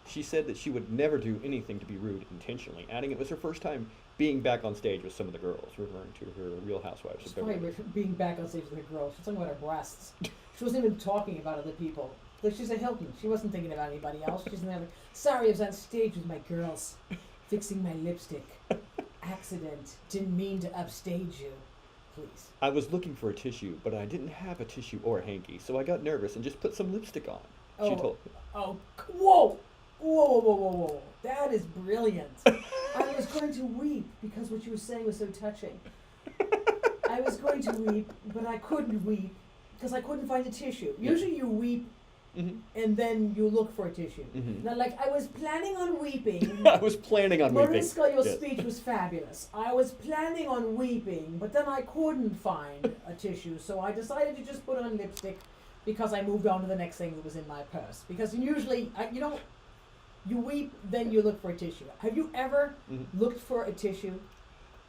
She said that she would never do anything to be rude intentionally, adding it was her first time being back on stage with some of the girls, referring to her Real Housewives. She's probably being back on stage with her girls. She's talking about her breasts. She wasn't even talking about other people. Like, she's a Hilton. She wasn't thinking about anybody else. She's in there like, sorry, I was on stage with my girls, fixing my lipstick. accident. Didn't mean to upstage you. Please. I was looking for a tissue, but I didn't have a tissue or a hanky, so I got nervous and just put some lipstick on. She told me. Oh, whoa! Whoa. That is brilliant. I was going to weep because what you were saying was so touching. I was going to weep, but I couldn't weep because I couldn't find a tissue. Usually you weep and then you look for a tissue. Now, like, I was planning on weeping. I was planning on weeping. Mariska, your speech was fabulous. I was planning on weeping, but then I couldn't find a tissue, so I decided to just put on lipstick because I moved on to the next thing that was in my purse. Because usually, you weep, then you look for a tissue. Have you ever looked for a tissue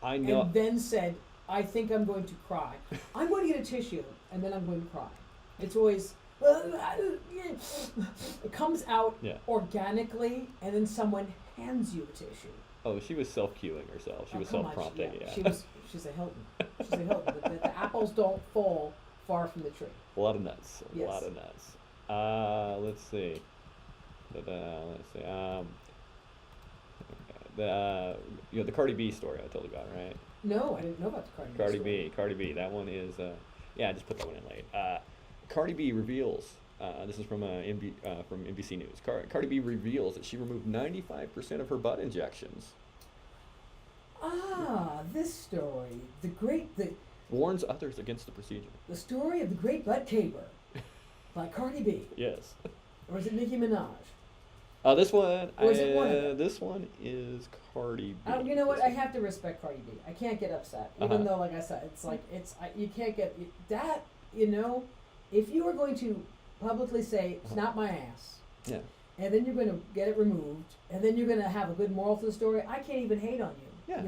I know. and then said, I think I'm going to cry? I'm going to get a tissue, and then I'm going to cry. It's always... It comes out organically, and then someone hands you a tissue. Oh, she was self-cueing herself. She was self-prompting. She's a Hilton. She's a Hilton. The apples don't fall far from the tree. A lot of nuts. Yes. A lot of nuts. Let's see. The Cardi B story I told you about, right? No, I didn't know about the Cardi B. Cardi B. That one is. I just put that one in late. Cardi B reveals. This is from NBC News. Cardi B reveals that she removed 95% of her butt injections. This story, Warns others against the procedure. the story of the great butt caper by Cardi B, Yes. or is it Nicki Minaj? This one. Or is it one of them? This one is Cardi B. You know what? I have to respect Cardi B. I can't get upset, even though, like I said, it's like you can't get that. If you are going to publicly say it's not my ass, Yeah. and then you're going to get it removed, and then you're going to have a good moral to the story, I can't even hate on you. Yeah.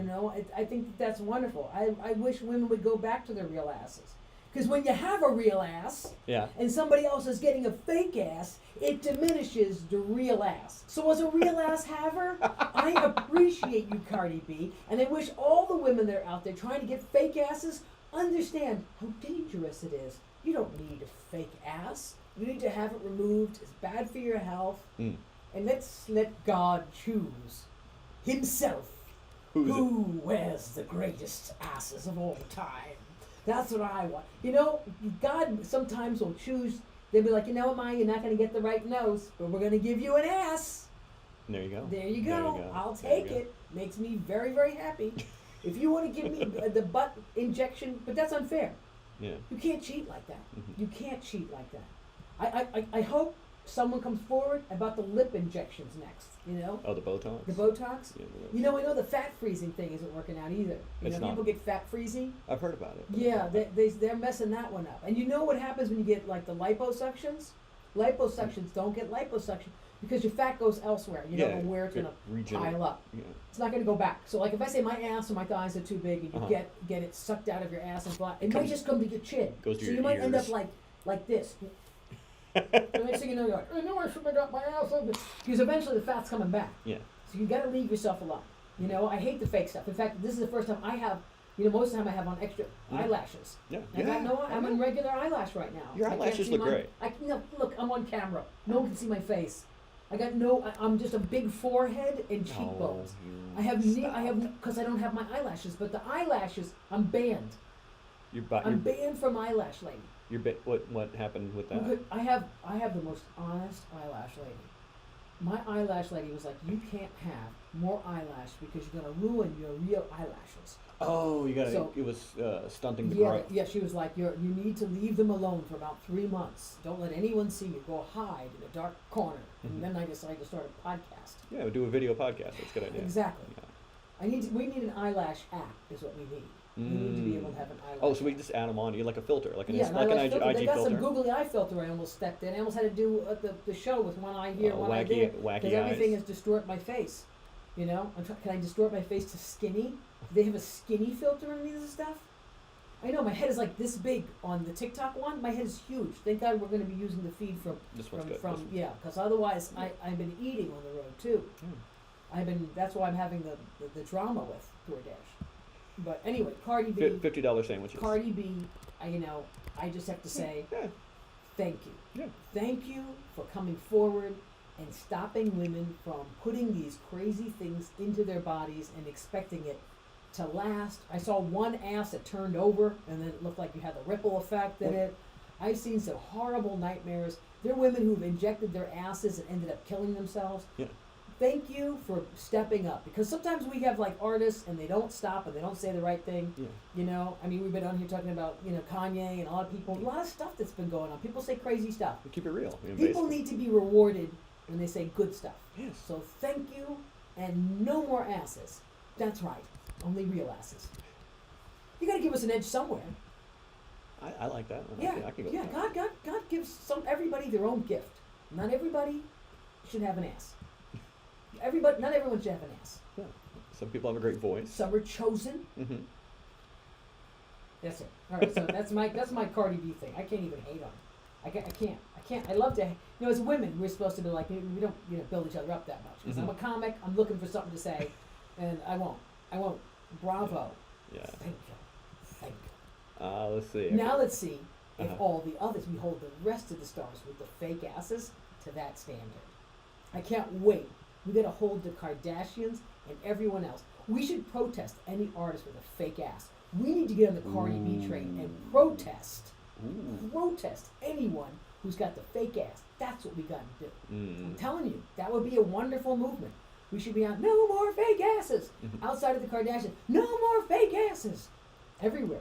I think that's wonderful. I wish women would go back to their real asses. Because when you have a real ass, and somebody else is getting a fake ass, it diminishes the real ass. So as a real ass haver, I appreciate you, Cardi B, and I wish all the women that are out there trying to get fake asses understand how dangerous it is. You don't need a fake ass. You need to have it removed. It's bad for your health. And let's let God choose himself who wears the greatest asses of all time. That's what I want. God sometimes will choose. They'll be like, you know what, Maya, you're not going to get the right nose, but we're going to give you an ass. There you go. There you go. I'll take it. Makes me very, very happy. If you want to give me the butt injection, but that's unfair. Yeah. You can't cheat like that. You can't cheat like that. I hope someone comes forward about the lip injections next. Oh, the Botox. The Botox. Yeah, I know the fat freezing thing isn't working out either. It's not. People get fat freezing. I've heard about it. Yeah, they're messing that one up. And you know what happens when you get like the liposuctions? Liposuctions don't get liposuction because your fat goes elsewhere. You don't know where it's gonna pile up. Yeah. It's not gonna go back. So like if I say my ass or my thighs are too big and you get it sucked out of your ass and flat, it might just come to your chin. Goes to so your you might ears. end up like this. The next thing you know, you're like, I know I shouldn't have got my ass on this. Because eventually the fat's coming back. Yeah. So you gotta leave yourself alone. I hate the fake stuff. In fact, this is the first time I have, most of the time I have on extra eyelashes. Yeah. I'm on regular eyelash right now. Your eyelashes look great. Look, I'm on camera. No one can see my face. I'm just a big forehead and cheekbones. Because I don't have my eyelashes, but the eyelashes, I'm banned. I'm banned from eyelash lady. What happened with that? I have the most honest eyelash lady. My eyelash lady was like, you can't have more eyelash because you're gonna ruin your real eyelashes. Oh, you got it was stunting the growth. Yeah, she was like, you need to leave them alone for about 3 months. Don't let anyone see you. Go hide in a dark corner. And then I decided to start a podcast. Yeah, we'll do a video podcast. That's a good idea. Exactly. Yeah. We need an eyelash app is what we need. We need to be able to have an eyelash. Oh, so we just add them on. You like a filter, like an IG filter. They got filter. some googly eye filter. I almost stepped in. I almost had to do the show with one eye here, one eye there, because everything is distort my face. Can I distort my face to skinny? Do they have a skinny filter in these stuff? I know my head is like this big on the TikTok one. My head is huge. Thank God we're going to be using the feed from this one's good. Because otherwise I've been eating on the road too. That's why I'm having the drama with DoorDash. But anyway, Cardi B. $50 sandwiches. Cardi B, I just have to say, thank you. Yeah. Thank you for coming forward and stopping women from putting these crazy things into their bodies and expecting it to last. I saw one ass that turned over, and then it looked like you had the ripple effect in it. I've seen some horrible nightmares. There are women who've injected their asses and ended up killing themselves. Yeah. Thank you for stepping up, because sometimes we have like artists and they don't stop and they don't say the right thing. Yeah. You know, I mean, we've been on here talking about, you know, Kanye and a lot of people, a lot of stuff that's been going on. People say crazy stuff. We keep it real. You know, People basically. need to be rewarded when they say good stuff. Yes. So thank you, and no more asses. That's right, only real asses. You got to give us an edge somewhere. I like that. Yeah, I can go yeah. with that. God gives everybody their own gift. Not everybody should have an ass. Not everyone should have an ass. Yeah. Some people have a great voice. Some are chosen. Mm-hmm. That's it. All right, so that's my Cardi B thing. I can't even hate on her. I can't. I love to. You know, as women, we're supposed to be like, we don't, you know, build each other up that much. Because I'm a comic. I'm looking for something to say, and I won't. Bravo. Yeah. Thank you. Let's see. Now let's see if Uh-huh. all the others, we hold the rest of the stars with the fake asses to that standard. I can't wait. We gotta hold the Kardashians and everyone else. We should protest any artist with a fake ass. We need to get on the Cardi B train and protest. Ooh. Protest anyone who's got the fake ass. That's what we gotta do. I'm Mm. telling you, that would be a wonderful movement. We should be on no more fake asses. Mhm. Outside of the Kardashians, no more fake asses. Everywhere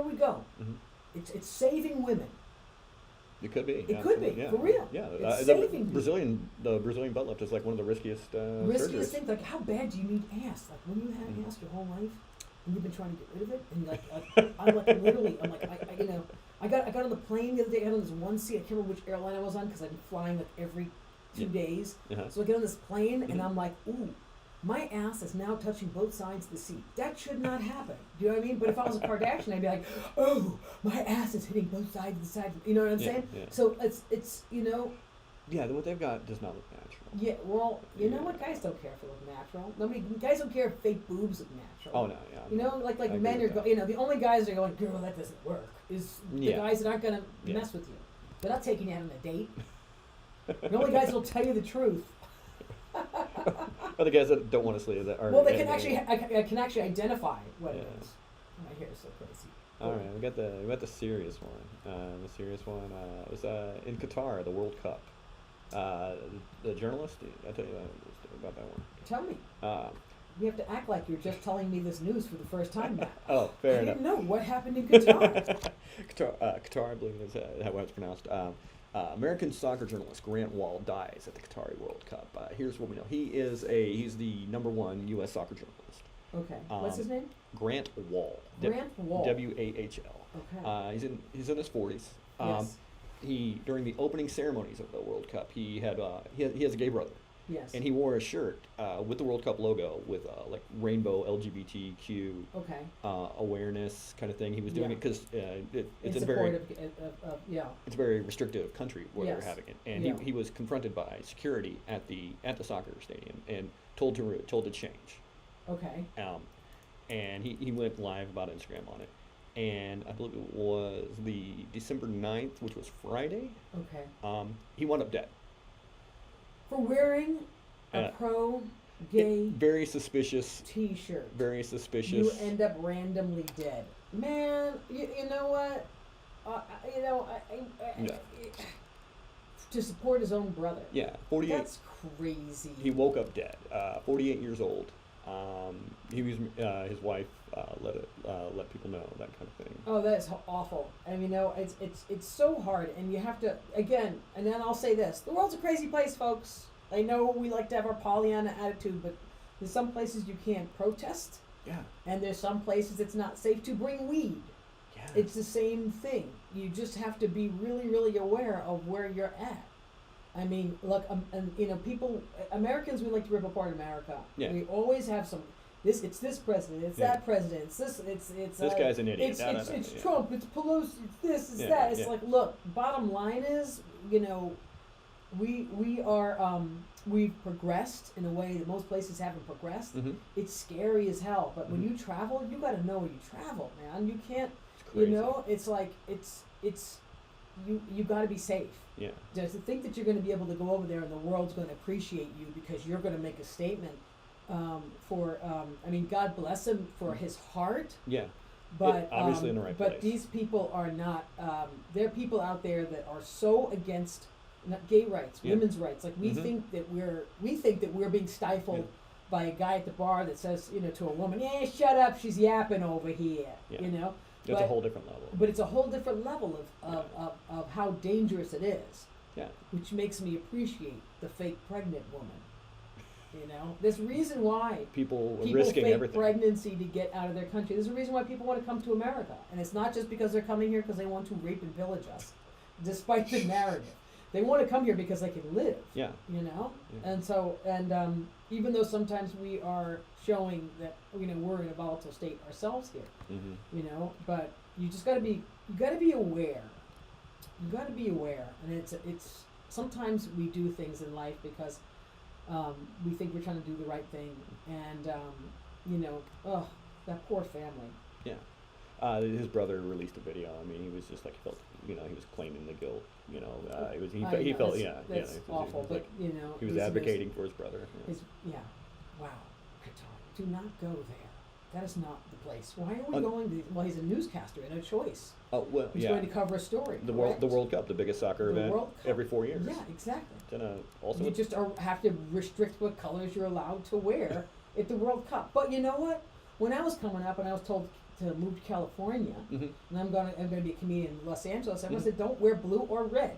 we go. Mhm. It's saving women. It could be. It could be, yeah. for real. Yeah. It's The saving people. Brazilian butt lift is like one of the riskiest surgeries. Riskiest thing, like how bad do you need ass? Like when you had ass your whole life, and you've been trying to get rid of it, and I'm like literally, I you know, I got on the plane the other day. I got on this one seat. I can't remember which airline I was on because I've been flying like every 2 days. Uh-huh. So I get on this plane, and Mhm. I'm like, ooh, my ass is now touching both sides of the seat. That should not happen. Do you know what I mean? But if I was a Kardashian, I'd be like, oh, my ass is hitting both sides of the side. You know what I'm Yeah, saying? yeah. So it's you know, Yeah, what they've got does not look natural. yeah. Well, you know Yeah. what? Guys don't care if it looks natural. Nobody, guys don't care if fake boobs look natural. Oh no, yeah. You know, like I agree men with are, that. you know, the only guys that are going, girl, that doesn't work, is the Yeah. guys that aren't gonna Yeah. mess with you. They're not taking you out on a date. The only guys that'll tell you the truth. Or the guys that don't want to sleep that are. Well, they can actually, I can actually identify what it Yeah. is. My hair is so crazy. All right, we got the serious one. The serious one was in Qatar, the World Cup. The journalist, I tell you about that one. Tell me. You have to act like you're just telling me this news for the first time now. Oh, fair I enough. didn't know what happened in Qatar. Qatar, I believe is how it's pronounced. American soccer journalist Grant Wall dies at the Qatari World Cup. Here's what we know: he's the #1 U.S. soccer journalist. Okay. What's his name? Grant Wall. Grant Wall. W-A-H-L. Okay. He's in his 40s. Yes. He during the opening ceremonies of the World Cup, he has a gay brother. Yes. And he wore a shirt with the World Cup logo with like rainbow LGBTQ Okay. awareness kind of thing. He was doing Yeah. it because In it's a support very of yeah. it's a very restrictive country where Yes. they're having it, and Yeah. he was confronted by security at the soccer stadium and told to change. Okay. And he went live about Instagram on it, and I believe it was the December 9th, which was Friday. Okay. He wound up dead. For wearing a Uh, pro-gay Very suspicious. T-shirt, Very suspicious. you end up randomly dead. Man, you know what? You know, Yeah. to support his own brother. Yeah, 48. That's crazy. He woke up dead. 48 years old. He was his wife let people know, that kind of thing. Oh, that's awful. I mean, no, it's so hard, and you have to again. And then I'll say this: the world's a crazy place, folks. I know we like to have our Pollyanna attitude, but there's some places you can't protest, Yeah. and there's some places it's not safe to bring weed. Yeah. It's the same thing. You just have to be really, really aware of where you're at. I mean, look, and you know, Americans, we like to rip apart America. Yeah. We always have some. It's this president. It's Yeah. that president. It's this. It's This guy's an idiot. It's No, no, it's, no, it's yeah. Trump. It's Pelosi. It's this. It's Yeah, that. It's yeah. like, look. Bottom line is, you know, we are we've progressed in a way that most places haven't progressed. Mm-hmm. It's scary as hell. But when Mhm. you travel, you got to know where you travel, man. You can't. It's crazy. You know, it's like it's you got to be safe. Yeah. To think that you're going to be able to go over there and the world's going to appreciate you because you're going to make a statement, I mean, God bless him for his heart. Yeah. But obviously in the right but place. these people are not. There are people out there that are so against gay rights, Yeah. women's rights. Like we Mhm. think that we're being stifled Yeah. by a guy at the bar that says, to a woman, "Yeah, shut up, she's yapping over here." Yeah. You know. It's a whole different level. But it's a whole different level of how dangerous it is. Yeah. Which makes me appreciate the fake pregnant woman. There's a reason why People people risking fake everything. pregnancy to get out of their country. There's a reason why people want to come to America. And it's not just because they're coming here because they want to rape and pillage us, despite the narrative. They want to come here because they can live, Yeah. Yeah. Yeah. And even though sometimes we are showing that, we're in a volatile state ourselves here, Mm-hmm. But you just gotta be aware. You gotta be aware. And it's, sometimes we do things in life because we think we're trying to do the right thing, and that poor family. Yeah. His brother released a video. I mean, he was just like, he felt, he was claiming the guilt. He felt, that's awful. He was But like, he was his- advocating for his brother. Yeah. Wow, Qatar. Do not go there. That is not the place. Why are we Un- going to? Well, he's a newscaster, no choice. Oh well, He's yeah. going to cover a story. The correct? World Cup, the biggest soccer The event World Cup. every 4 years. Yeah, exactly. And also, You just have to restrict what colors you're allowed to wear at the World Cup. But you know what? When I was coming up and I was told to move to California, Mhm. and I'm gonna be a comedian in Los Angeles, everyone Mhm. said, "Don't wear blue or red."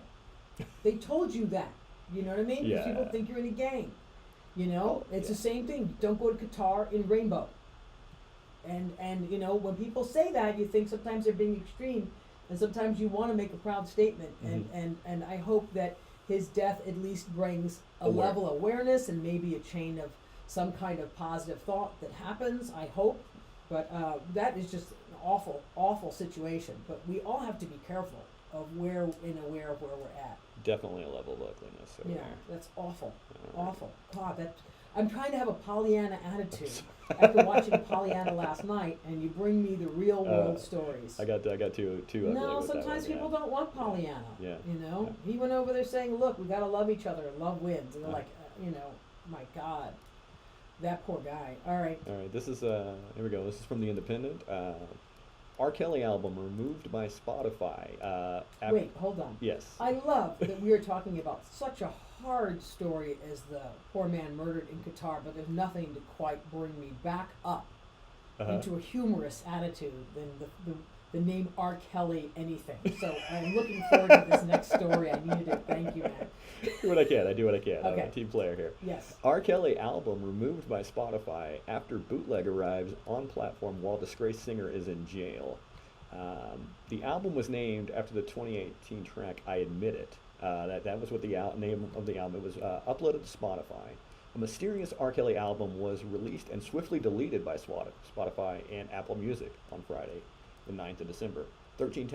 They told you that. You know what I mean? 'Cause Yeah. people think you're in a gang. It's Yeah. the same thing. Don't go to Qatar in rainbow. And when people say that, you think sometimes they're being extreme, and sometimes you want to make a proud statement. And I hope that his death at least brings a level of awareness and maybe a chain of some kind of positive thought that happens. I hope, but that is just an awful, awful situation. But we all have to be careful of aware of where we're at. definitely a level of ugliness over Yeah, there. that's awful, All right. awful. God, I'm trying to have a Pollyanna attitude after watching Pollyanna last night, and you bring me the real world stories. I got too ugly No, with that sometimes one, people yeah. don't want Pollyanna. Yeah. He went over there saying, "Look, we gotta love each other, and love wins." And they're Yeah. like, my God, that poor guy. All right. All right, this is here we go. This is from the Independent. R. Kelly album removed by Spotify. Wait, hold on. Yes. I love that we are talking about such a hard story as the poor man murdered in Qatar, but there's nothing to quite bring me back up into a humorous attitude than the name R. Kelly anything. So I'm looking forward to this next story. I needed it. Thank you, man. do what I can. I do what I can. I'm Okay. a team player here. Yes. R. Kelly album removed by Spotify after bootleg arrives on platform while disgraced singer is in jail. The album was named after the 2018 track "I Admit It." That was what the name of the album. It was uploaded to Spotify. A mysterious R. Kelly album was released and swiftly deleted by Spotify and Apple Music on Friday, the 9th of December. 13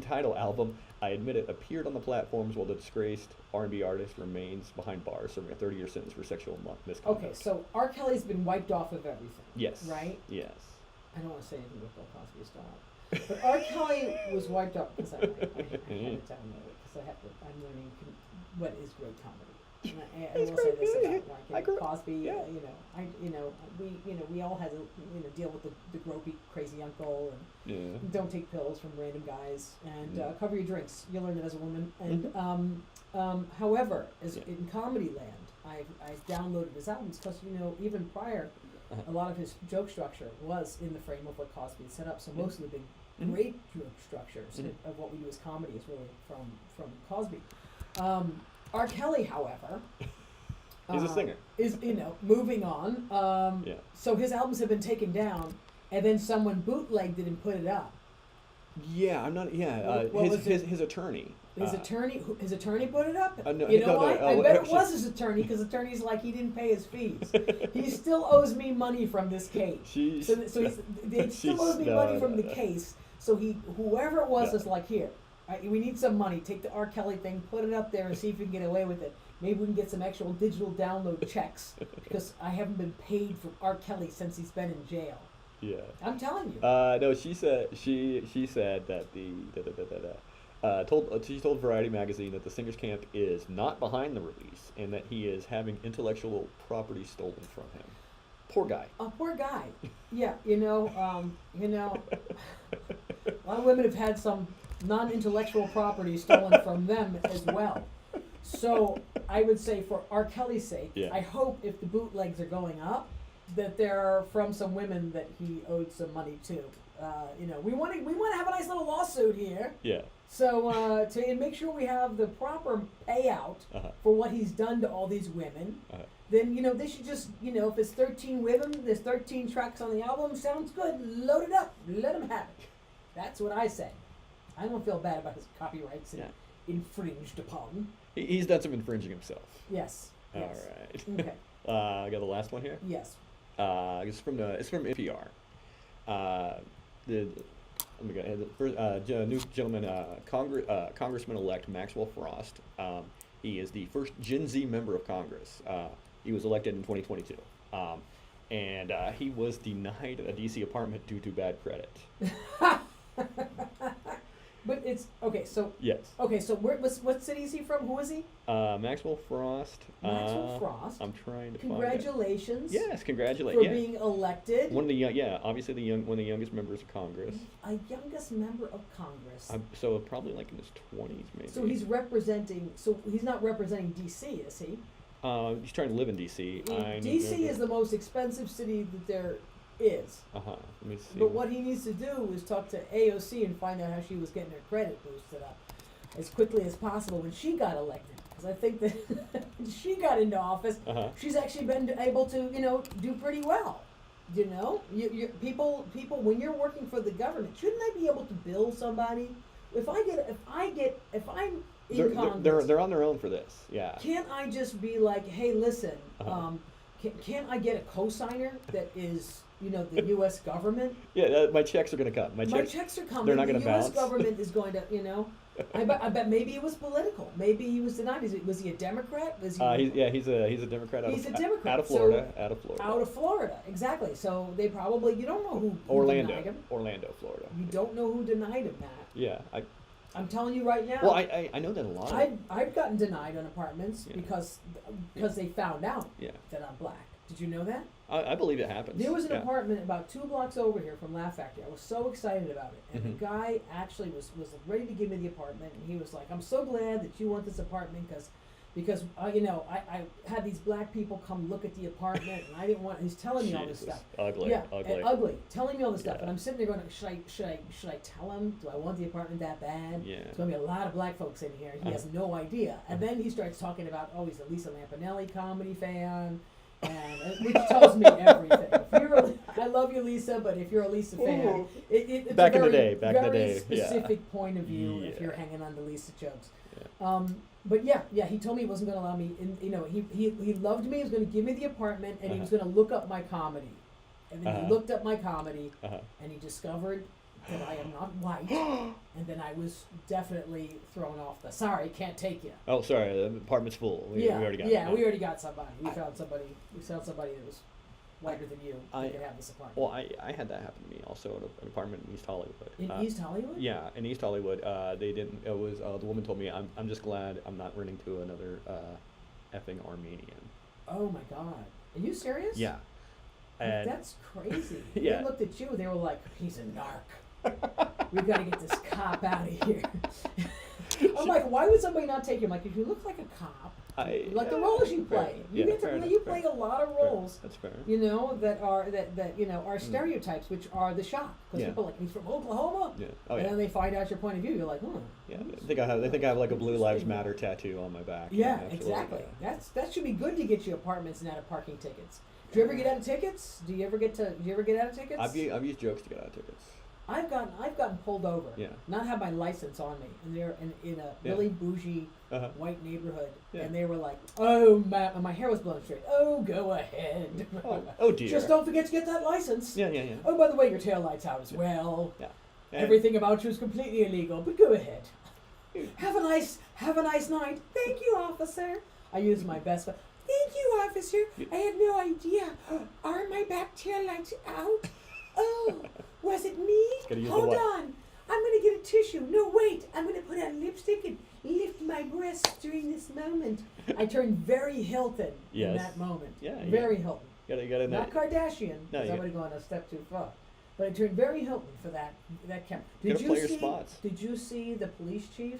title album, I Admit It, appeared on the platforms while the disgraced R&B artist remains behind bars, serving a 30-year sentence for sexual misconduct. Okay, so R. Kelly's been wiped off of everything. Yes. Right? Yes. I don't want to say anything with Bill Cosby style. But R. Kelly was wiped off because I had to download it because I'm learning what is great comedy. And I will say this about Cosby. Yeah. We all had to deal with the gropey, crazy uncle, and Yeah. don't take pills from random guys, and Yeah. cover your drinks. You'll learn it as a woman. And however, in comedy land, I've downloaded his albums because even prior, a lot of his joke structure was in the frame of what Cosby had set up. So most of the big, great joke structures of what we do as comedy is really from Cosby. R. Kelly, however, He's a singer. is moving on. Yeah. So his albums have been taken down, and then someone bootlegged it and put it up. Yeah, I'm not. Yeah, What was it? his attorney. His attorney put it up. No, You know no, why? no, I bet it actually- was his attorney because attorney's like he didn't pay his fees. He still owes me money from this case. He still owes me money from the case. So whoever it was is like, here, we need some money. Take the R. Kelly thing, put it up there, and see if we can get away with it. Maybe we can get some actual digital download checks because I haven't been paid from R. Kelly since he's been in jail. Yeah. I'm telling you. No, she said that She told Variety magazine that the Singers Camp is not behind the release and that he is having intellectual property stolen from him. Poor guy. A poor guy. Yeah, a lot of women have had some non-intellectual property stolen from them as well. So I would say, for R. Kelly's sake, Yeah. I hope if the bootlegs are going up, that they're from some women that he owed some money to. We want to have a nice little lawsuit here. Yeah. So to make sure we have the proper payout for what he's done to all these women, then they should just if it's 13 women, there's 13 tracks on the album. Sounds good. Load it up. Let him have it. That's what I say. I don't feel bad about his copyrights and infringed upon. He's done some infringing himself. Yes. All Yes. right. Okay. I got the last one here. Yes. It's from NPR. Let me go ahead. The new gentleman, Congressman-elect Maxwell Frost. He is the first Gen Z member of Congress. He was elected in 2022, and he was denied a DC apartment due to bad credit. But it's okay. So Yes. okay. So what city is he from? Who is he? Maxwell Frost. Maxwell Frost. I'm trying to Congratulations. find it. Yes, congratulate. For Yeah. being elected. One of the obviously one of the youngest members of Congress. A youngest member of Congress. So probably like in his 20s maybe. So he's representing. So he's not representing D.C., is he? He's trying to live in D.C. D.C. is the most expensive city that there is. Let me see. But what he needs to do is talk to AOC and find out how she was getting her credit boosted up as quickly as possible when she got elected. Because I think that when she got into office, she's actually been able to, do pretty well. People, when you're working for the government, shouldn't I be able to bill somebody? If I'm in Congress, they're on their own for this. Yeah. can't I just be like, hey, listen, can't I get a cosigner that is, the U.S. government? Yeah, my checks are going to come. My checks are coming. They're not the going to U.S. bounce. government is going to, I bet maybe it was political. Maybe he was denied. Was he a Democrat? Was he? He's a Democrat. He's a Democrat. Out of Florida. Out of Florida. Exactly. So they probably, you don't know who denied him. Orlando, Florida. You don't know who denied him, Matt. Yeah, I'm telling you right now. Well, I know that a lot. I've gotten denied on apartments because they found out that I'm black. Did you know that? I believe it happens. There was an apartment about 2 blocks over here from Laugh Factory. I was so excited about it. And the guy actually was ready to give me the apartment. And he was like, I'm so glad that you want this apartment because I had these black people come look at the apartment and I didn't want, he's telling me all this stuff. Ugly. Yeah, Ugly. ugly. Telling me all this stuff. Yeah. And I'm sitting there going, should I tell him? Do I want the apartment that bad? Yeah. There's going to be a lot of black folks in here. He has no idea. And then he starts talking about, he's a Lisa Lampanelli comedy fan. And which tells me everything. I love you, Lisa, but if you're a Lisa fan, it's Back a in the very, day, back in the very day, specific point of view if you're hanging on to Lisa jokes. But he told me he wasn't going to allow me. He loved me. He was going to give me the apartment, and he was going to look up my comedy. And then he looked up my comedy, and he discovered that I am not white. And then I was definitely thrown off the, sorry, can't take you. Oh, sorry, the apartment's full. We already got we already got somebody. We found somebody that was whiter than you that could have this apartment. Well, I had that happen to me also in an apartment in East Hollywood. In East Hollywood? Yeah, in East Hollywood. They didn't. It was the woman told me, I'm just glad I'm not renting to another effing Armenian. Oh my God, are you serious? Yeah. And that's crazy. Yeah. They looked at you. They were like, he's a narc. We've got to get this cop out of here. I'm like, why would somebody not take you? I'm like, if you look like a cop, like the roles you play, you get to play. You play a lot of roles. That's fair. That are stereotypes, which are the shock. Because people are like, he's from Oklahoma. Yeah. And then they find out your point of view. You're like, Yeah. They think I have like a Blue Lives Matter tattoo on my back. Yeah, exactly. That should be good to get you apartments and out of parking tickets. Do you ever get out of tickets? Do you ever get out of tickets? I've used jokes to get out of tickets. I've gotten pulled over. Yeah. Not have my license on me, and they're in a really bougie white neighborhood, and they were like, "Oh, and my hair was blown straight. Oh, go ahead. Oh dear. Just don't forget to get that license. Yeah. Oh, by the way, your taillight's out as well. Yeah. Everything about you is completely illegal, but go ahead. Have a nice night. Thank you, officer. I use my best. Thank you, officer. I had no idea. Are my back taillights out? Oh, was it me? Hold on. I'm going to get a tissue. No, wait, I'm going to put on lipstick and lift my breasts during this moment. I turned very Hilton in Yes. that moment. Yeah, Very Hilton. You gotta Not Kardashian, No, because you I would have gone a step too far. But I turned very Hilton for that camera. gotta play your spots. Did you see the police chief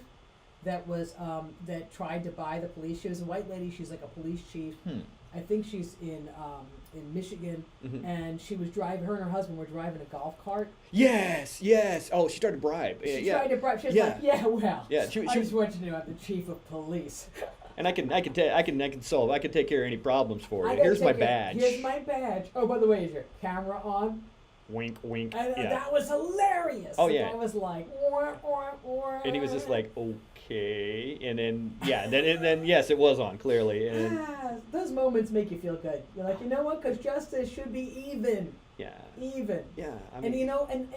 that was that tried to buy the police? She was a white lady. She's like a police chief. I think she's in Michigan, and she was driving. Her and her husband were driving a golf cart. Yes, yes. Oh, she tried to bribe. She tried to bribe. She was like, "Yeah, well, Yeah, I just want you to know I'm the chief of police, and I can take care of any problems for I you. gotta Here's my take it. badge. Here's my badge. Oh, by the way, is your camera on?" Wink, wink. And Yeah. that was hilarious. Oh, The yeah. guy was like, wah, wah, wah. And he was just like, okay, and then then yes, it was on clearly, and Those moments make you feel good. You're like, you know what? Because justice should be even. yeah, Even. yeah. I mean, And you know, and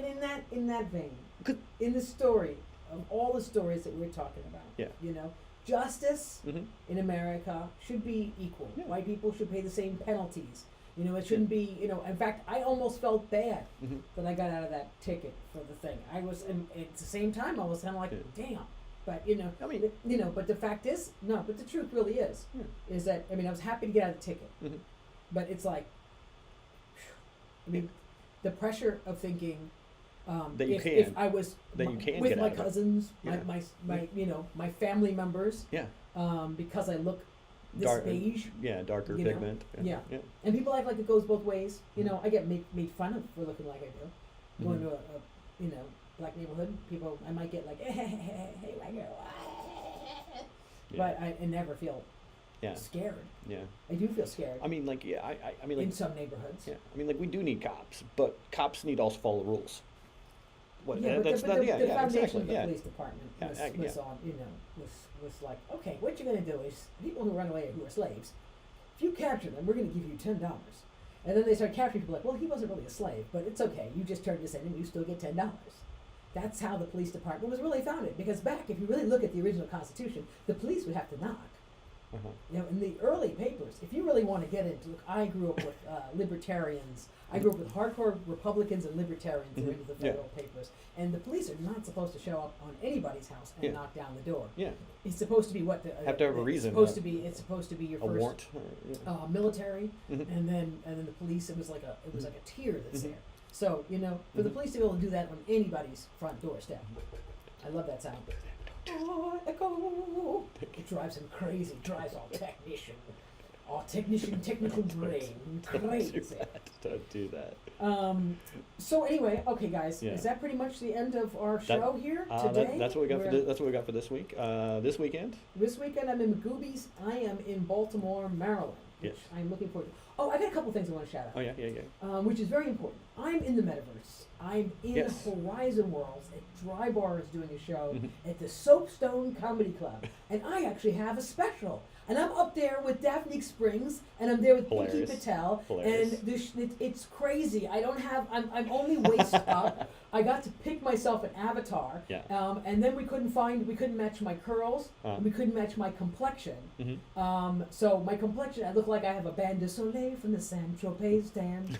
in that vein, Good. in the story of all the stories that we're talking about, Yeah. you know, justice mhm. in America should be equal. Yeah. White people should pay the same penalties. You know, it shouldn't be. You know, in fact, I almost felt bad Mhm. that I got out of that ticket for the thing. I was, and at the same time, I was kind of like, damn. But you know, I mean- you know, but the fact is, no. But the truth really is, is that I mean, I was happy to get out of the ticket, Mhm. but it's like, I mean, the pressure of thinking That you if can. I was That you can with get my out of it. cousins, Yeah. my you know my family members, Yeah, because I look this Dark- beige. yeah, darker You know, pigment. yeah. yeah. And people act like it goes both ways. You know, I get made fun of for looking like I do. Going Mhm. to a you know black neighborhood, people I might get like hey white girl, Yeah. but I never feel Yeah, scared. yeah. I do feel scared I mean, like, yeah, I mean, like, in some neighborhoods. yeah. I mean, like, we do need cops, but cops need to also follow the rules. What? Yeah, but that's the, not. but Yeah, the yeah, foundation exactly. of the Yeah. police department Yeah, was yeah. on, you know, was like, okay, what you're gonna do is people who run away who are slaves, if you capture them, we're gonna give you $10. And then they start capturing people like, well, he wasn't really a slave, but it's okay. You just turned this in and you still get $10. That's how the police department was really founded. Because back, if you really look at the original Constitution, the police would have to knock. Uh-huh. You know, in the early papers, if you really want to get into, look, I grew up with libertarians. I grew up with hardcore Republicans and libertarians who were into the Yeah. federal papers. And the police are not supposed to show up on anybody's house and Yeah. knock down the door. Yeah. It's supposed to be what the Have to have a reason, It's supposed to be your A first warrant. Yeah. military, Mhm. and then the police. It was like a tier that's Mhm. there. So you know, for the Mhm. police to be able to do that on anybody's front doorstep, I love that sound. Oh, echo. It drives him crazy. Drives all technical brain crazy. Don't do that. So anyway, okay, guys, Yeah. is that pretty much the end of our That- show here today? That's what we got We're- that's what we got for this week. This weekend. This weekend I'm in Magoobies. I am in Baltimore, Maryland, which Yes. I'm looking forward to. Oh, I got a couple things I want to shout out. Oh yeah. Which is very important. I'm in the metaverse. I'm in Yes. Horizon Worlds. Dry Bar is doing a show Mhm. at the Soapstone Comedy Club, and I actually have a special. And I'm up there with Daphne Springs, and I'm there with Pinky Hilarious. Patel, Hilarious. and it's crazy. I don't have. I'm only waist up. I got to pick myself an avatar, Yeah. and then we couldn't match my curls, and we couldn't match my complexion. Mhm. So my complexion, I look like I have a band de soleil from the San Tropez stand.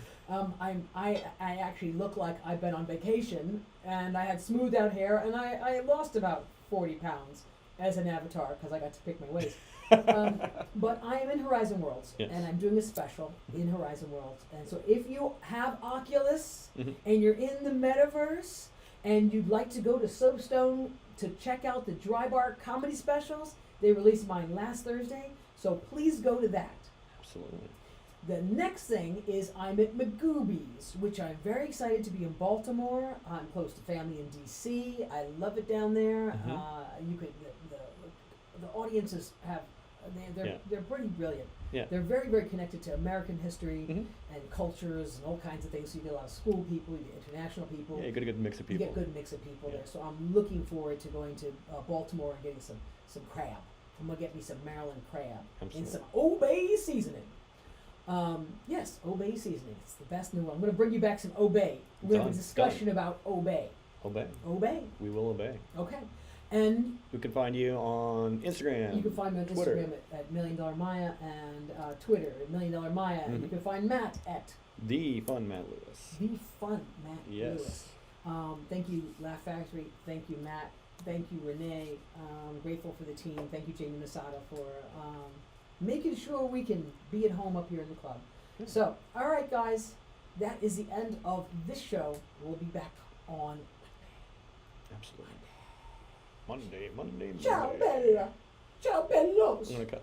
I actually look like I've been on vacation, and I had smoothed out hair, and I lost about 40 pounds as an avatar because I got to pick my waist. But I am in Horizon Worlds, Yes. and I'm doing a special in Horizon Worlds. And so if you have Oculus Mhm. and you're in the metaverse and you'd like to go to Soapstone to check out the Dry Bar comedy specials, they released mine last Thursday, so please go to that. Absolutely. The next thing is I'm at Magoobies, which I'm very excited to be in Baltimore. I'm close to family in D.C. I love it down there. Mhm. You could the audiences have they're pretty brilliant. Yeah. They're very, very connected to American history Mhm. and cultures and all kinds of things. So you get a lot of school people, you get international people. Yeah, you get a good mix of You people. get a good mix of people Yeah. there. So I'm looking forward to going to Baltimore and getting some crab. I'm gonna get me some Maryland crab and Absolutely. some Obey seasoning. Yes, Obey seasoning. It's the best new one. I'm gonna bring you back some Obey. We're gonna have a Done. discussion about Obey. Obey. Obey. We will obey. Okay. And We can find you on Instagram. you can find me on Twitter. Instagram at $1 Million Maya and Twitter at $1 Million Maya. And you Mhm. can find Matt at The Fun Matt Lewis. The Fun Matt Yes. Lewis. Thank you, Laugh Factory. Thank you, Matt. Thank you, Renee. Grateful for the team. Thank you, Jamie Masada, for making sure we can be at home up here in the club. So, all right, guys, that is the end of this show. We'll be back on Absolutely. Monday. Ciao, Bella. Ciao, bellos. I'm gonna cut.